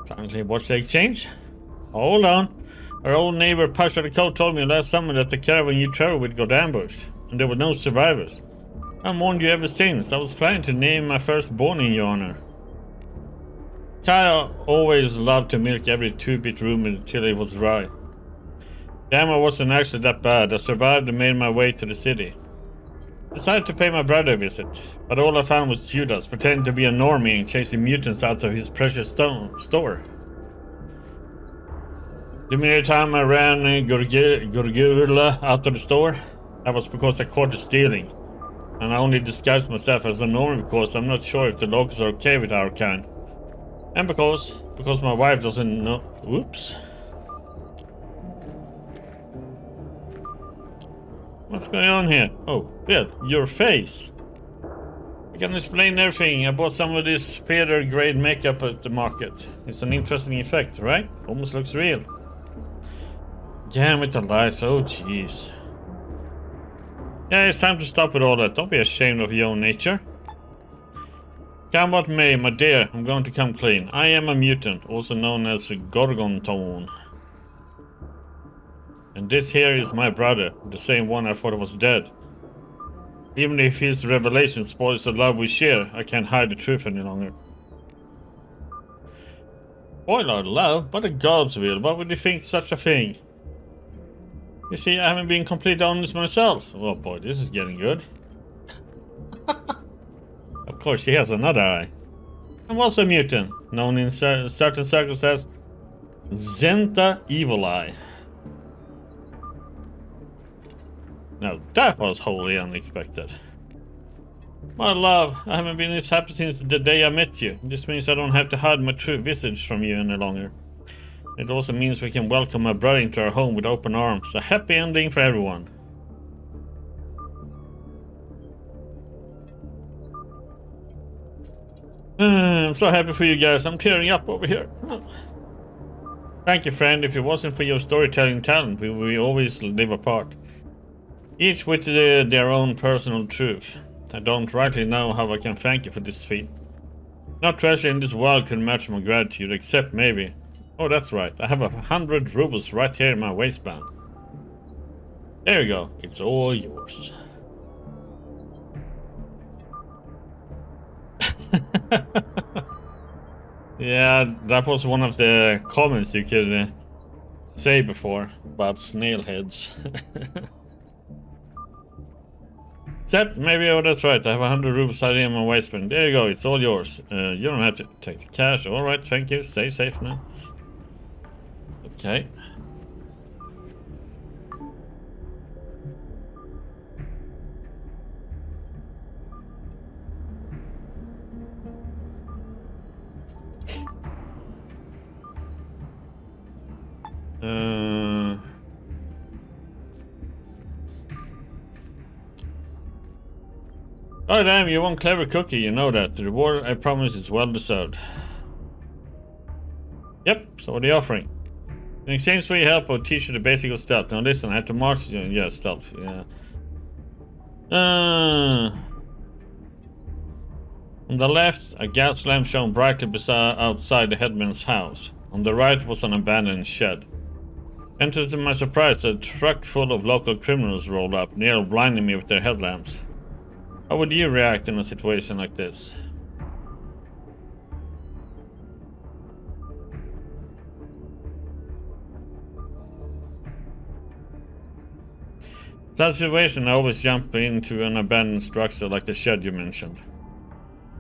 Finally, watch the exchange? Hold on. Our old neighbor Pasha the Coat told me last summer that the caravan you traveled with got ambushed, and there were no survivors. I mourned you ever since. I was planning to name my firstborn in your honor. Kaya always loved to milk every 2-bit room until it was dry. Damn, I wasn't actually that bad. I survived and made my way to the city. Decided to pay my brother a visit, but all I found was Judas pretending to be a normie and chasing mutants out of his precious store. The minute time I ran Gurgula out of the store, that was because I caught her stealing. And I only disguised myself as a normie because I'm not sure if the locals are okay with our kind. And because my wife doesn't know. Whoops. What's going on here? Oh, Bill, your face. I can explain everything. I bought some of this theater grade makeup at the market. It's an interesting effect, right? Almost looks real. Damn it, the lights. Oh, jeez. Yeah, it's time to stop with all that. Don't be ashamed of your own nature. Come what may, my dear, I'm going to come clean. I am a mutant, also known as a Gorgontone. And this here is my brother, the same one I thought was dead. Even if his revelation spoils the love we share, I can't hide the truth any longer. Spoil our love? But the gods will. Why would you think such a thing? You see, I haven't been completely honest myself. Oh boy, this is getting good. Of course, she has another eye. I'm also a mutant, known in certain circles as Zenta Evil Eye. Now that was wholly unexpected. My love, I haven't been this happy since the day I met you. This means I don't have to hide my true visage from you any longer. It also means we can welcome my brother into our home with open arms. A happy ending for everyone. I'm so happy for you guys. I'm tearing up over here. Thank you, friend. If it wasn't for your storytelling talent, we would always live apart. Each with their own personal truth. I don't rightly know how I can thank you for this feat. No treasure in this world can match my gratitude, except maybe. Oh, that's right. I have 100 rubles right here in my waistband. There you go. It's all yours. Yeah, that was one of the comments you could say before about snail heads. Except, maybe, oh, that's right. I have 100 rupees out in my waistband. There you go. It's all yours. You don't have to take the cash. All right, thank you. Stay safe now. Okay. Oh damn, you want clever cookie, you know that. The reward, I promise, is well deserved. Yep, so what are you offering? In exchange for your help, I'll teach you the basics of stealth. Now listen, I have to march you. Yeah, stealth, yeah. On the left, a gas lamp shone brightly outside the headman's house. On the right was an abandoned shed. Enter to my surprise, a truck full of local criminals rolled up, nearly blinding me with their headlamps. How would you react in a situation like this? In that situation, I always jump into an abandoned structure like the shed you mentioned.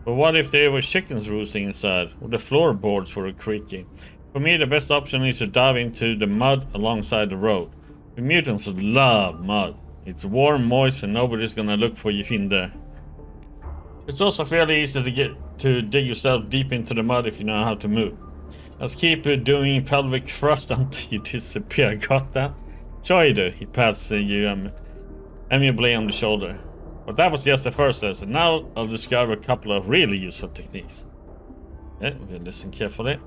But what if there were chickens roosting inside, or the floorboards were creaky? For me, the best option is to dive into the mud alongside the road. The mutants love mud. It's warm, moist, and nobody's gonna look for you in there. It's also fairly easy to dig yourself deep into the mud if you know how to move. Let's keep doing pelvic thrust until you disappear. Got that? Sure you do. He pats you amiably on the shoulder. But that was just the first lesson. Now I'll discover a couple of really useful techniques. Okay, we'll listen carefully.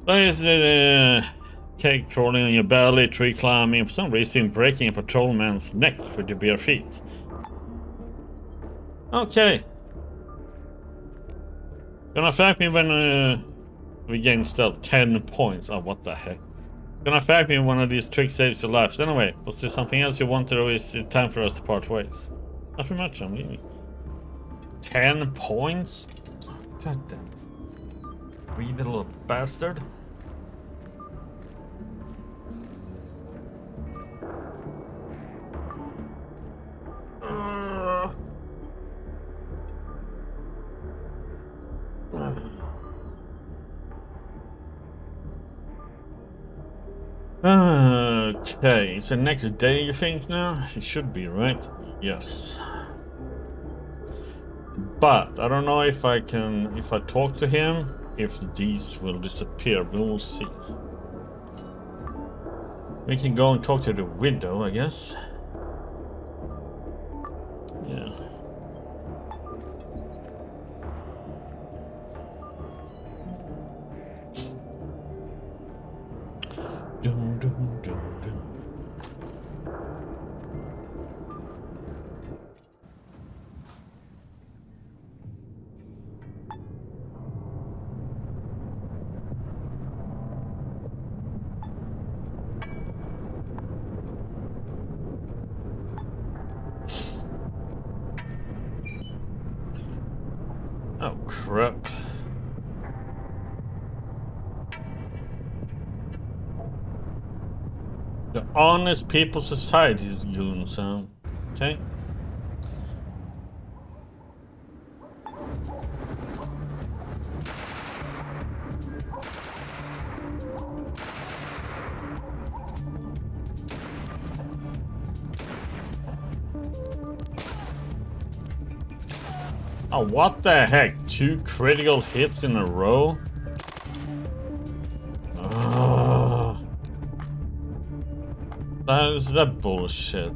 There is the cake crawling on your belly, tree climbing, for some reason breaking a patrolman's neck with your bare feet. Okay. Gonna thank me when we gain stealth 10 points. Oh, what the heck. Gonna thank me when one of these tricks saves your lives. Anyway, was there something else you wanted, or is it time for us to part ways? Nothing much, I'm leaving. 10 points? God damn it. Greedy little bastard. Okay, it's the next day, you think now? It should be, right? Yes. But I don't know if I talk to him, if these will disappear. We'll see. We can go and talk to the widow, I guess. Yeah. Dum, dum, dum, dum. Oh, crap. The Honest People Society's goons, huh? Okay. Oh, what the heck? 2 critical hits in a row? Oh. That is that bullshit.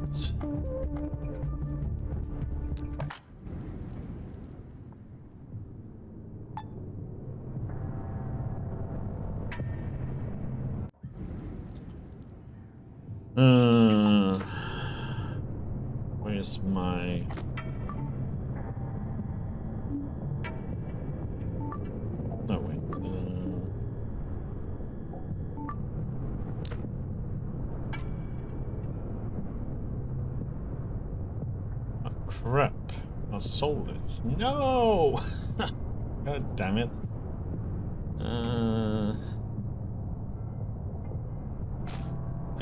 Where's my... No, wait. Oh, crap. Oh, sold it. No! God damn it. I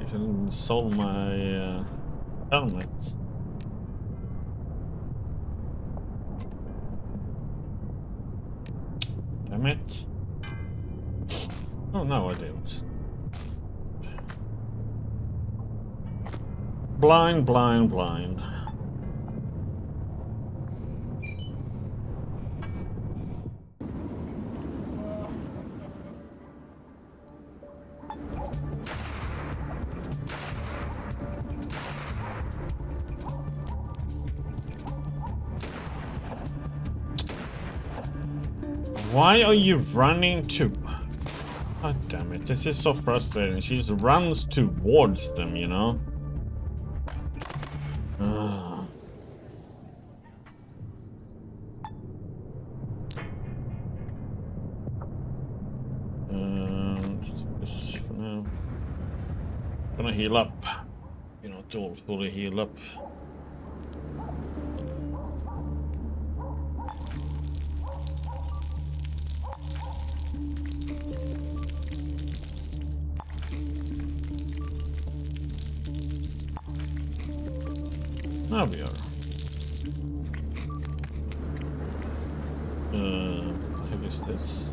shouldn't sold my helmet. Damn it. Oh no, I didn't. Blind, blind, blind. Why are you running to... God damn it, this is so frustrating. She just runs towards them, you know? Let's do this for now. Gonna heal up. You know, don't fully heal up. Now we are. What the heck is this?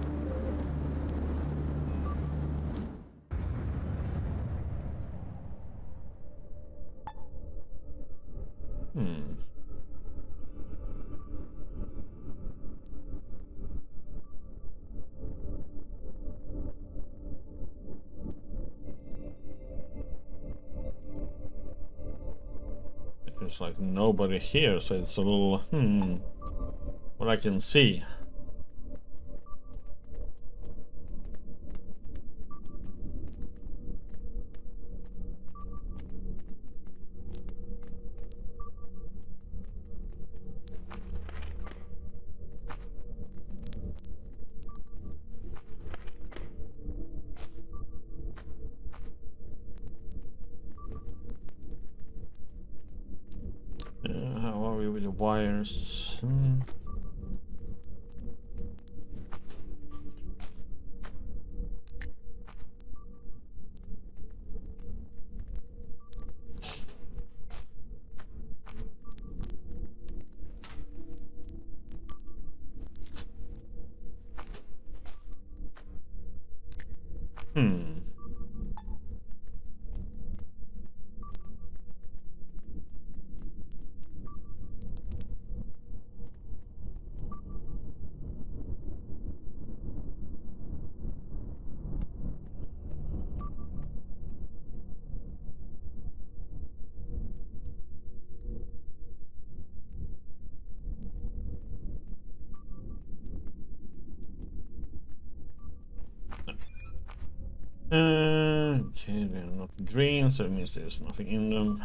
There's like nobody here, so it's a little, what I can see. How are we with the wires? Okay, they're not green, so it means there's nothing in them.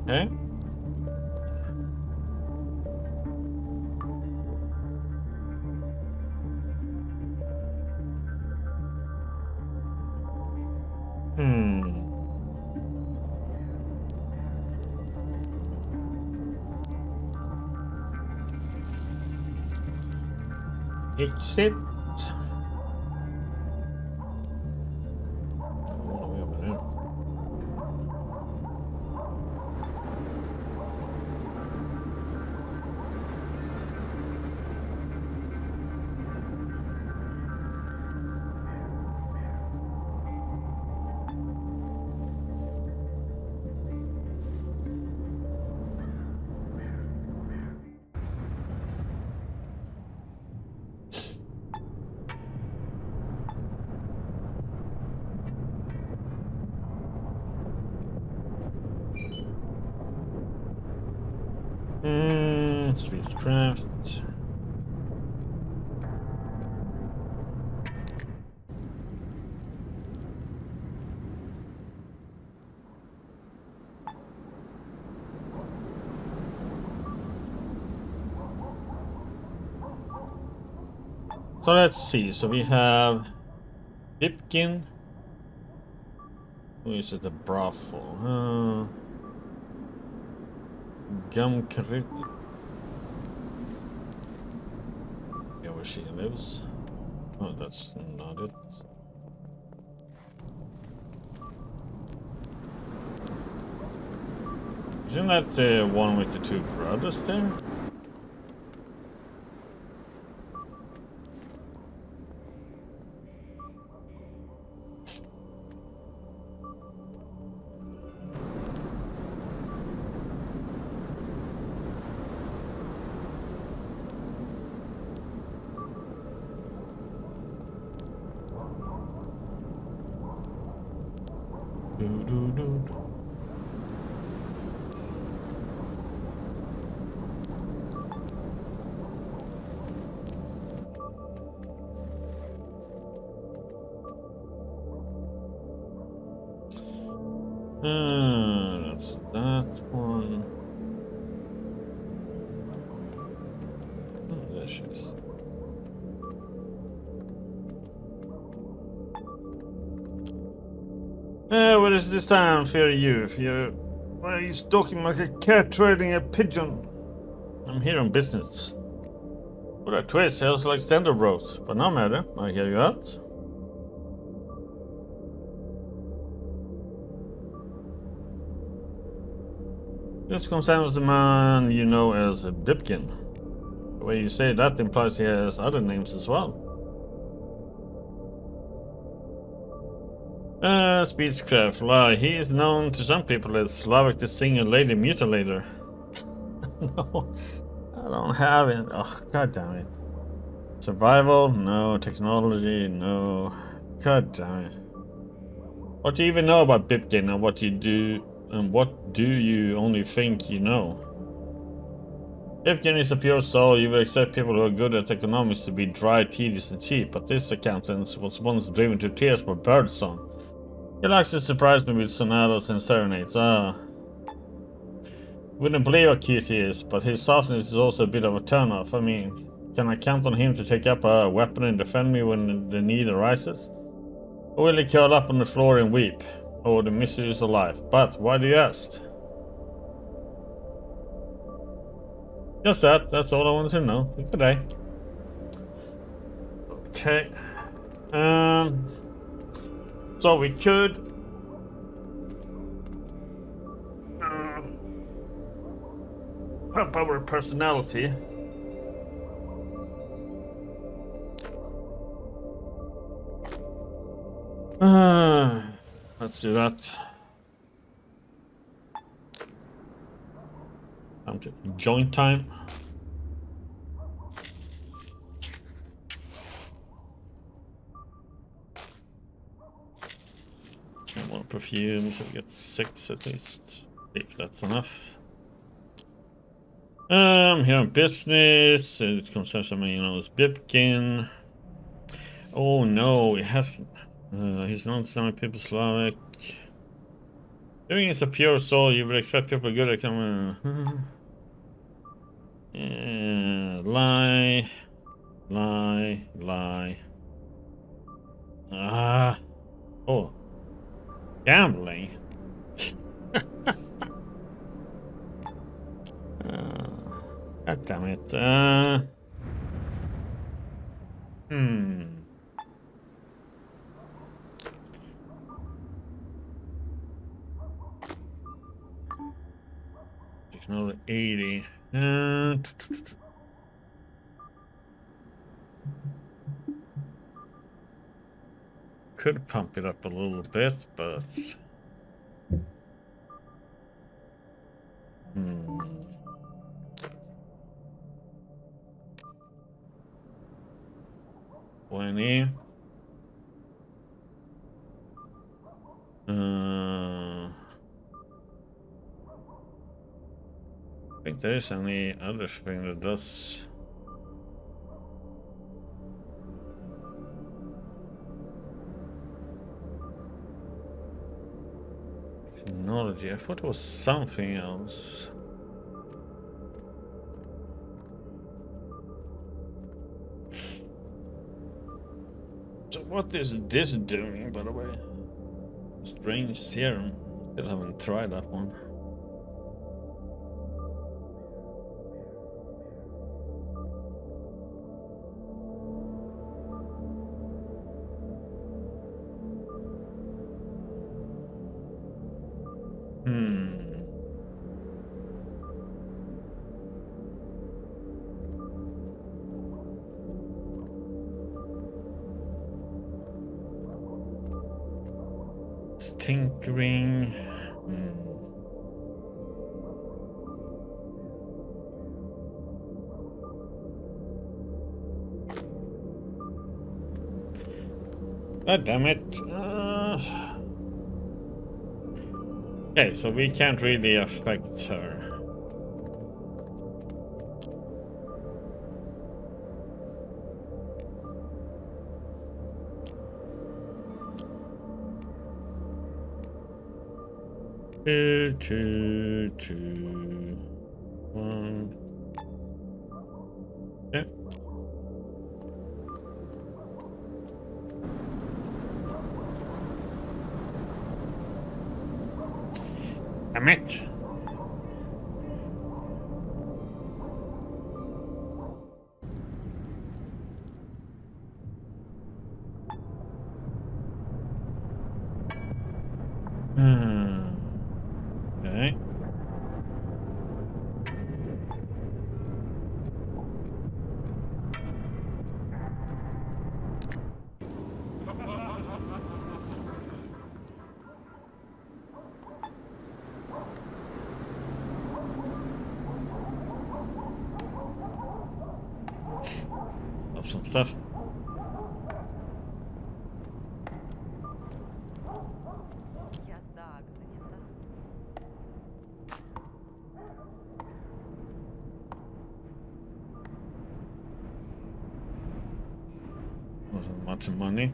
Okay. Except Speechcraft. So let's see. So we have Dipkin. Who is it? The brothel. Gumkrit. Yeah, where she lives. Oh, that's not it. Isn't that the one with the two brothers there? That's that one. Oh, there she is. What is this time, fair youth? Why are you stalking like a cat trading a pigeon? I'm here on business. What a twist, sounds like standard road. But no matter, I hear you out. This concerns the man you know as Bipkin. The way you say that implies he has other names as well. Speechcraft. Lie. He is known to some people as Slavik the Stinger Lady Mutilator. No, I don't have it. Oh, god damn it. Survival? No. Technology? No. God damn it. What do you even know about Bipkin and what you do? And what do you only think you know? Bipkin is a pure soul. You would expect people who are good at economics to be dry, tedious, and cheap, but this accountant was once driven to tears by birdsong. He likes to surprise me with sonatas and serenades. Wouldn't believe how cute he is, but his softness is also a bit of a turn-off. I mean, can I count on him to take up a weapon and defend me when the need arises? Or will he curl up on the floor and weep? Oh, the mysteries of life. But why do you ask? Just that. That's all I wanted to know. Good day. Okay. So we could pump our personality. Let's do that. Joint time. And one perfume, so we get 6 at least. If that's enough. Here on business. It concerns someone you know as Bipkin. Oh no, it has. He's not some people Slavic. Doing is a pure soul. You would expect people good at coming. Lie. Oh. Gambling. God damn it. Another 80. Could pump it up a little bit, but 20. I think there is any other thing that does. Technology. I thought it was something else. So what is this doing, by the way? Strange serum. Still haven't tried that one. Tinkering. God damn it. Okay, so we can't really affect her. Two, one. Yeah. Damn it. Okay. Love some stuff. Wasn't much money.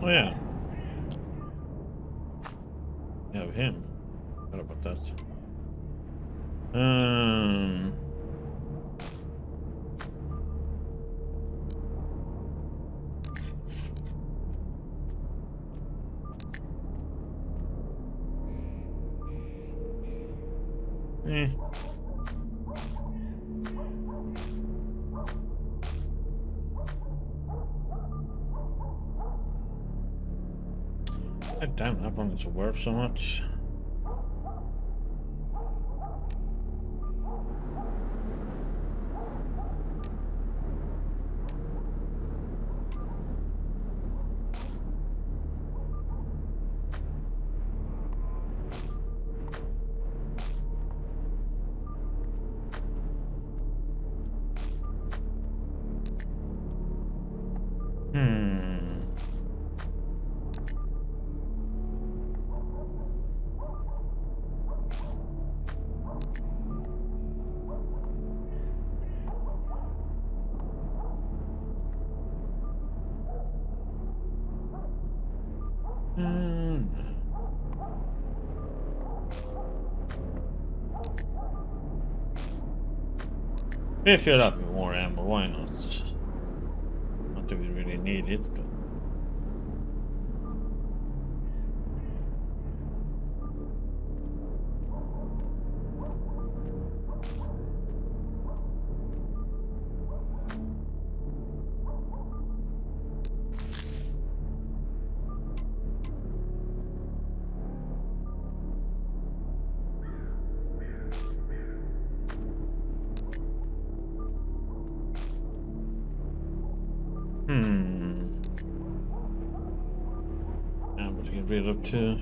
Oh yeah. We have him. What about that? God damn, that one is worth so much. If fill up with more ammo, why not? Not that we really need it, but. I'm going to get rid of two.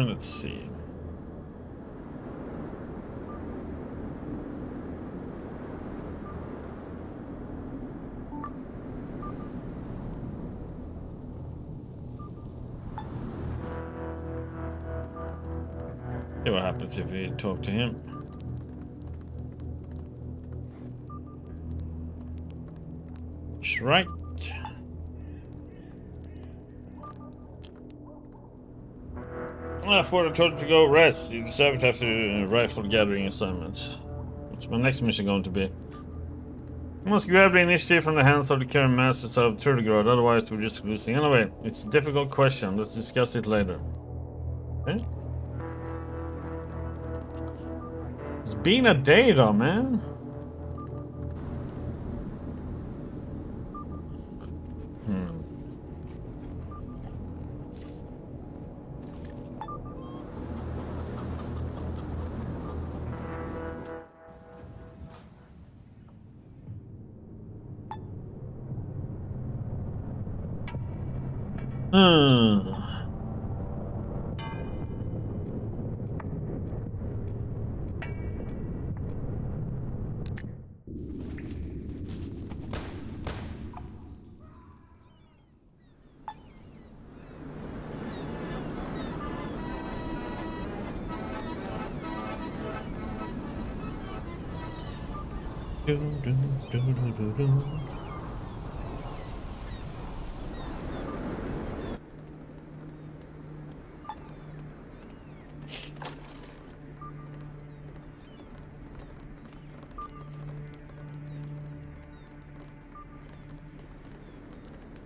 Let's see. See what happens if we talk to him. That's right. For the told to go rest. You deserve it after the rifle gathering assignment. What's my next mission going to be? You must grab the initiative from the hands of the current masters of Trudograd, otherwise we're just losing. Anyway, it's a difficult question. Let's discuss it later. Okay? It's been a day though, man.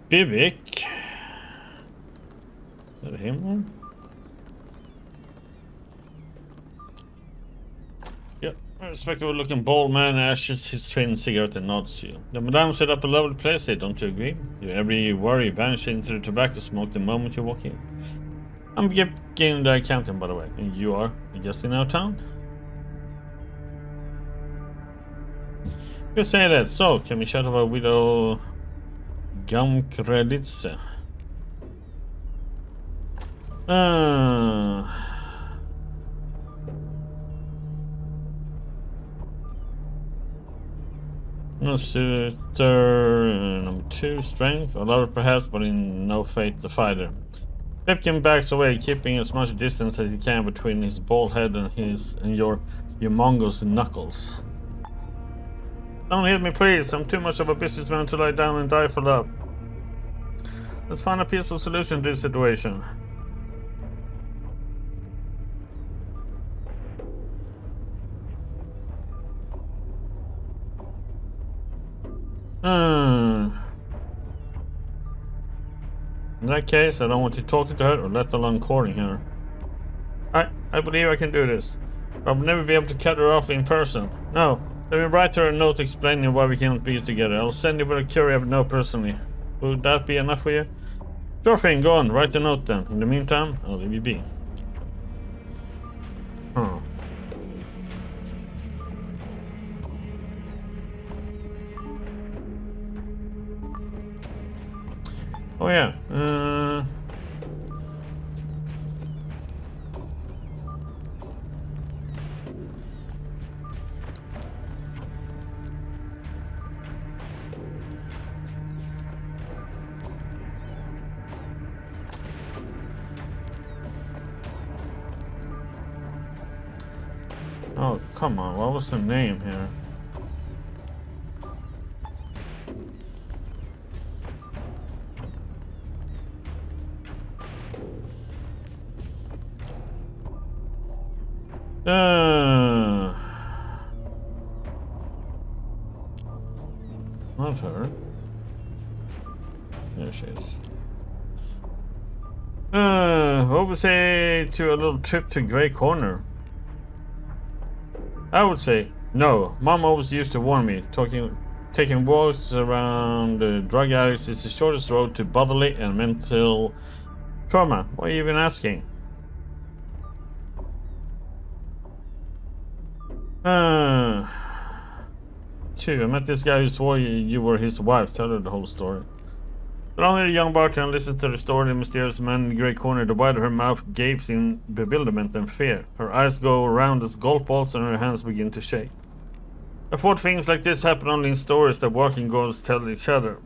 Bivik. Is that him? Yep. A respectable looking bald man ashes his twin cigarette and nods to you. The madame set up a lovely place here, don't you agree? Every worry vanishes into the tobacco smoke the moment you walk in. I'm beginning the accounting, by the way. And you are just in our town? You say that. So, can we shout out our widow Gamkreditse? Suitor number 2, strength. A lot perhaps, but in no fate the fighter. Pipkin backs away, keeping as much distance as he can between his bald head and your humongous knuckles. Don't hit me, please. I'm too much of a businessman to lie down and die for love. Let's find a peaceful solution to this situation. In that case, I don't want you talking to her or let alone courting her. I believe I can do this. I'll never be able to cut her off in person. No, let me write her a note explaining why we can't be together. I'll send you with a courier note personally. Would that be enough for you? Sure thing, go on, write the note then. In the meantime, I'll leave you be. Huh. Oh yeah, Oh, come on. What was the name here? Not her. There she is. What would say to a little trip to Grey Corner? I would say no. Mom always used to warn me. Taking walks around drug addicts is the shortest road to bodily and mental trauma. Why are you even asking? Two. I met this guy who swore you were his wife. Tell her the whole story. But only the young bartender listened to the story. The mysterious man in the Grey Corner. The wider her mouth gapes in bewilderment and fear. Her eyes go around as golf balls and her hands begin to shake. I thought things like this happen only in stories that working girls tell each other.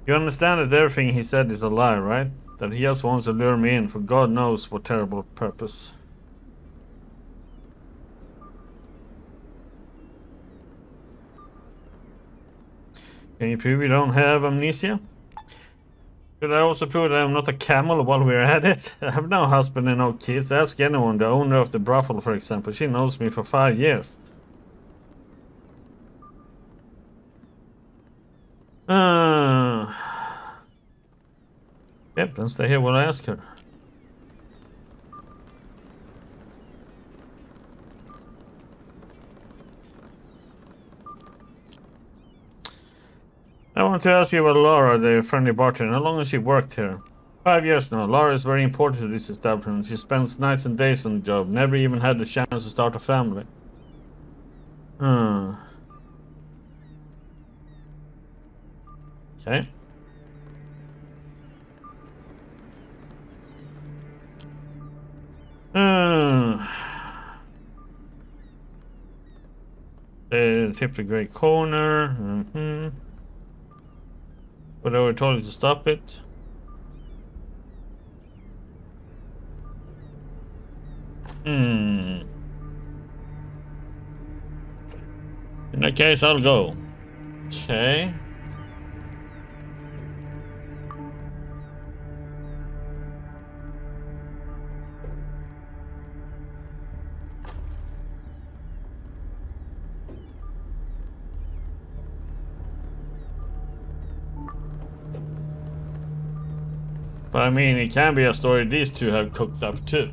You understand that everything he said is a lie, right? That he just wants to lure me in for God knows what terrible purpose. Can you prove you don't have amnesia? Could I also prove that I'm not a camel while we're at it? I have no husband and no kids. Ask anyone, the owner of the brothel, for example. She knows me for 5 years. Yep, then stay here while I ask her. I want to ask you about Laura, the friendly bartender. How long has she worked here? 5 years now. Laura is very important to this establishment. She spends nights and days on the job. Never even had the chance to start a family. Okay. Tip the Grey Corner. But I were told you to stop it. In that case, I'll go. Okay. But I mean, it can be a story these two have cooked up too.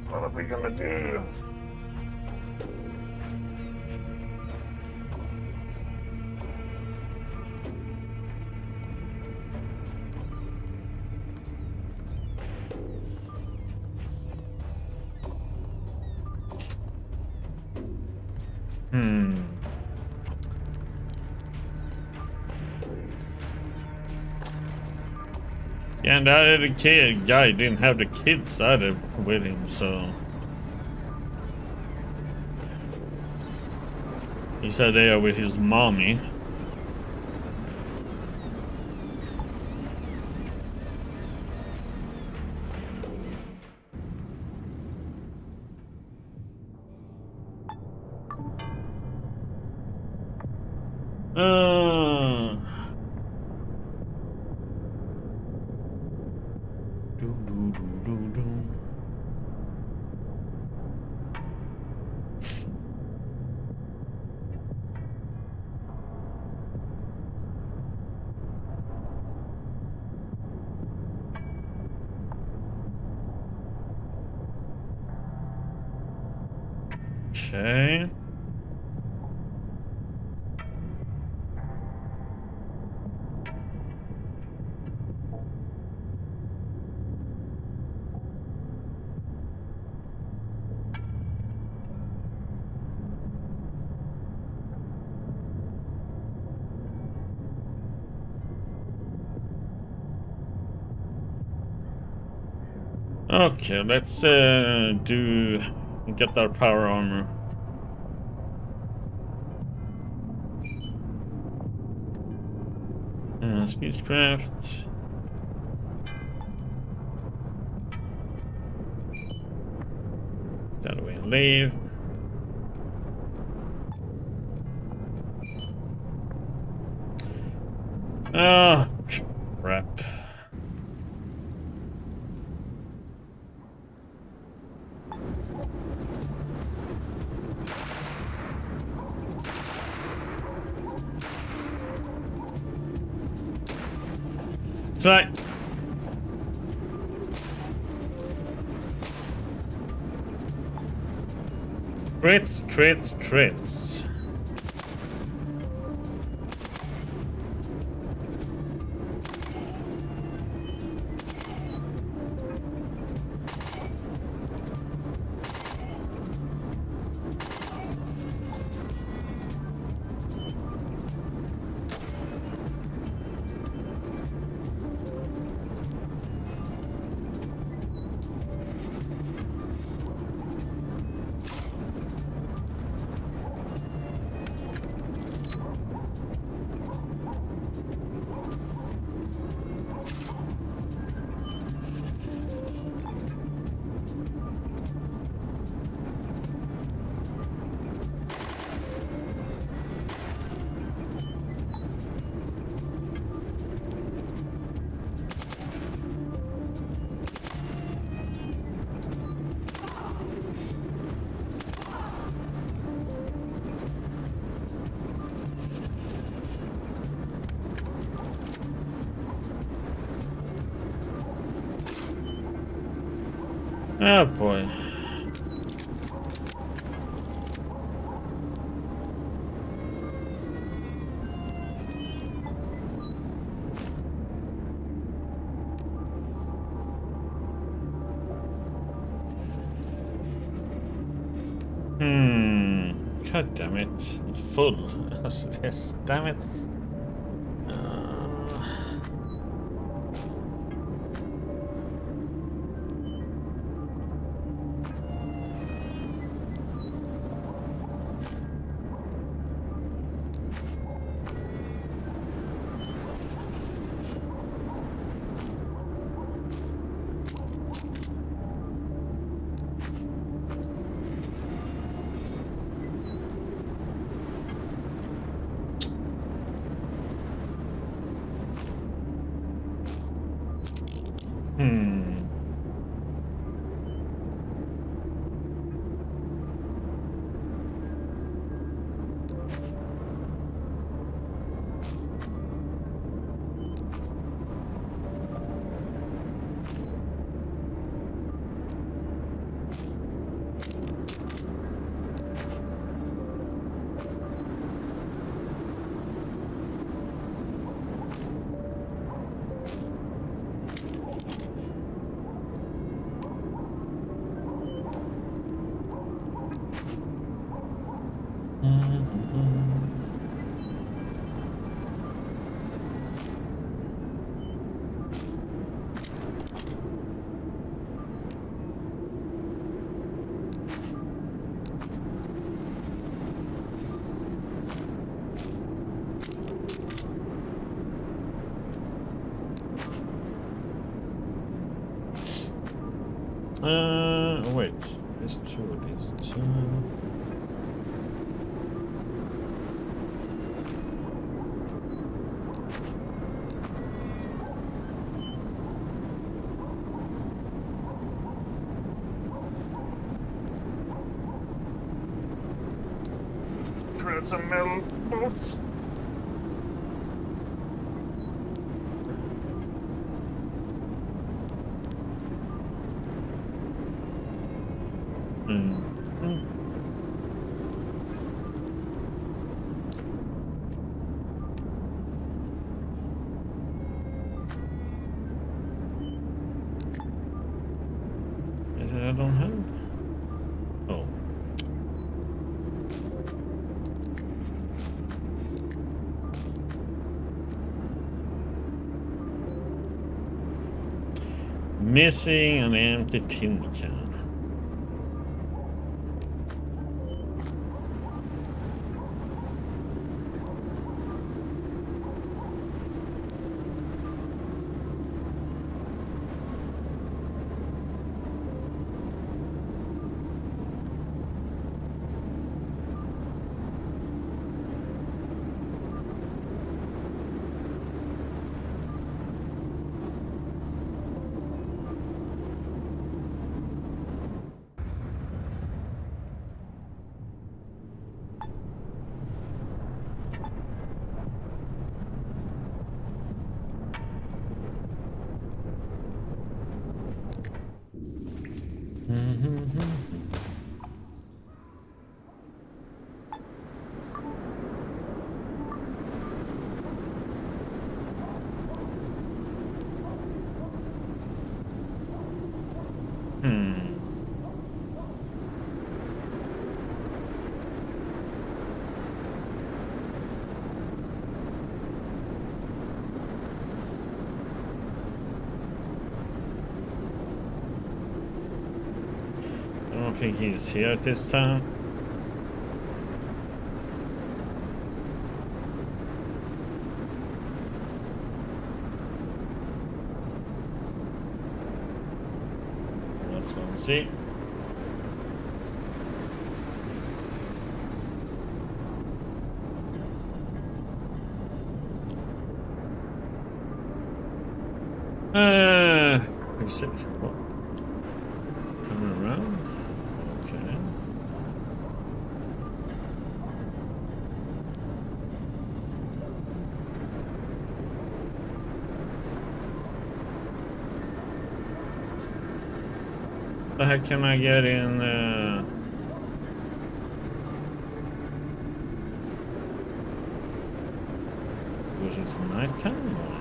What are we gonna do? Yeah, and that other guy didn't have the kids either with him, so he said they are with his mommy. Okay. Okay, let's get our power armor. Speechcraft. That way and leave. Oh, crap. Right. Crits. Oh boy. God damn it. I'm full. Yes, damn it. Wait. There's two of these. Create some metal bolts. I don't have. Oh. Missing an empty tin can. think he's here at this time. Let's go and see. Who's it? What? Coming around? Okay. The heck can I get in? Was it nighttime or?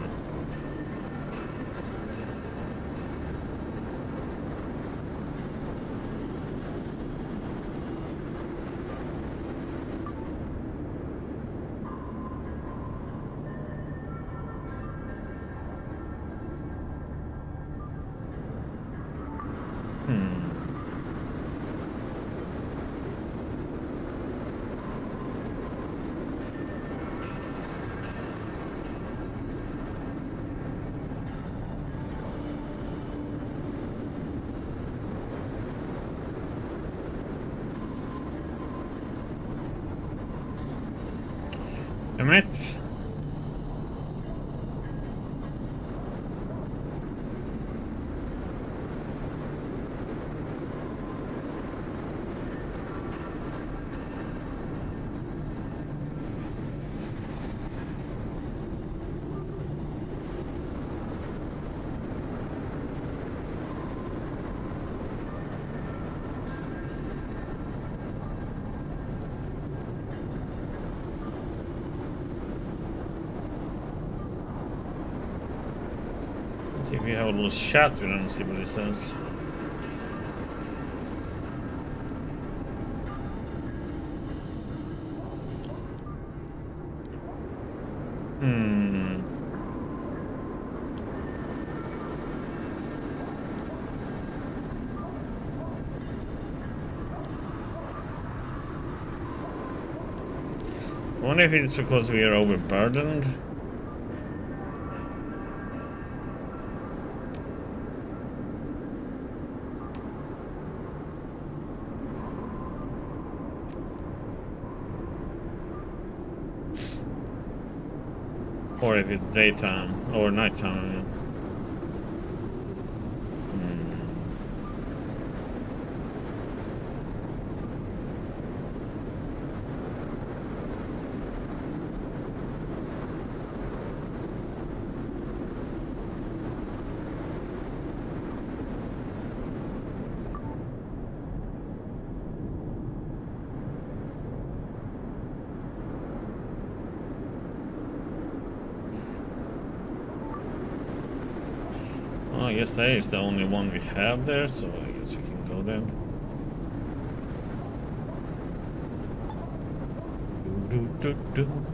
Damn it. See if we have a little chat with him and see what he says. I wonder if it's because we are overburdened. Or if it's daytime or nighttime, I mean. Well, I guess that is the only one we have there, so I guess we can go then. Do, do, do, do.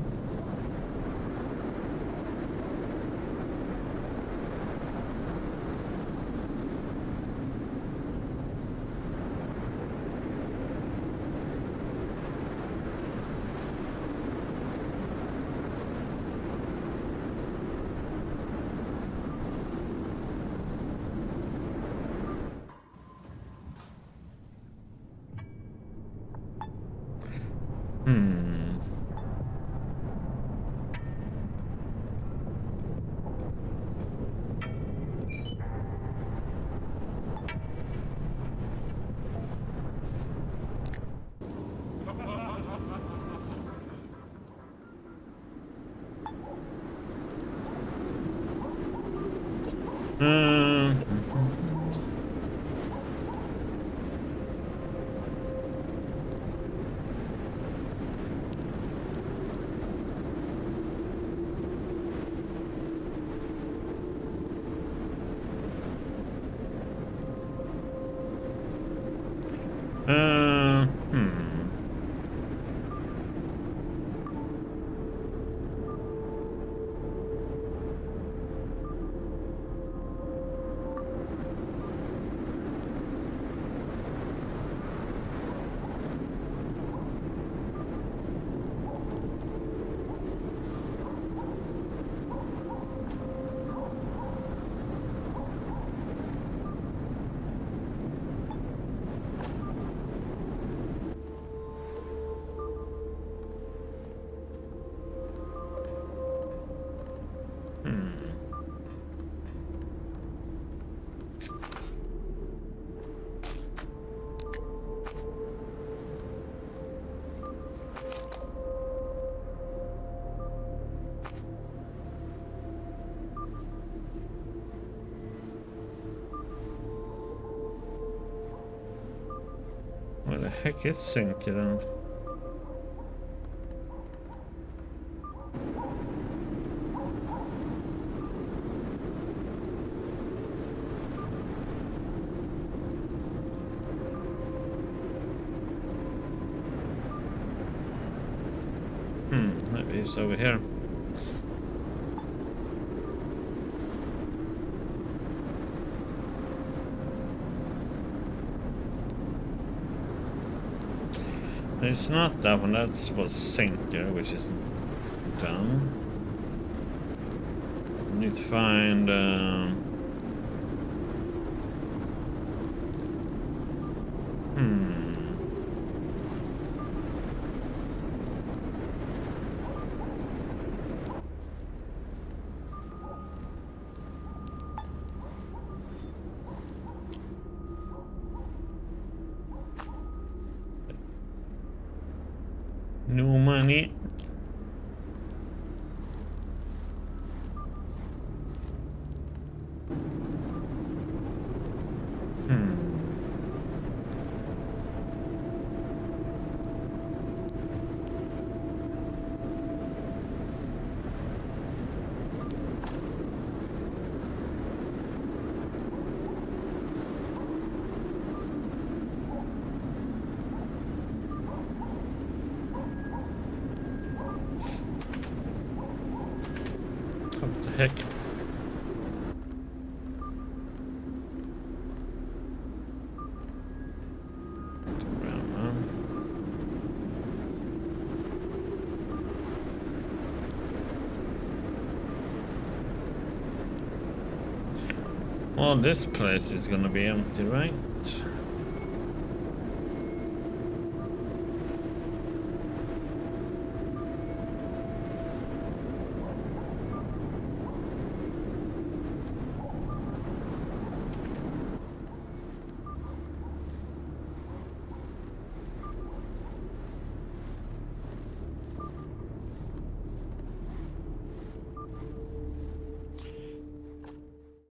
heck is sinking? Maybe it's over here. It's not that one, that's was sinker, which is done. I need to find no money. What the heck? Well, this place is gonna be empty, right?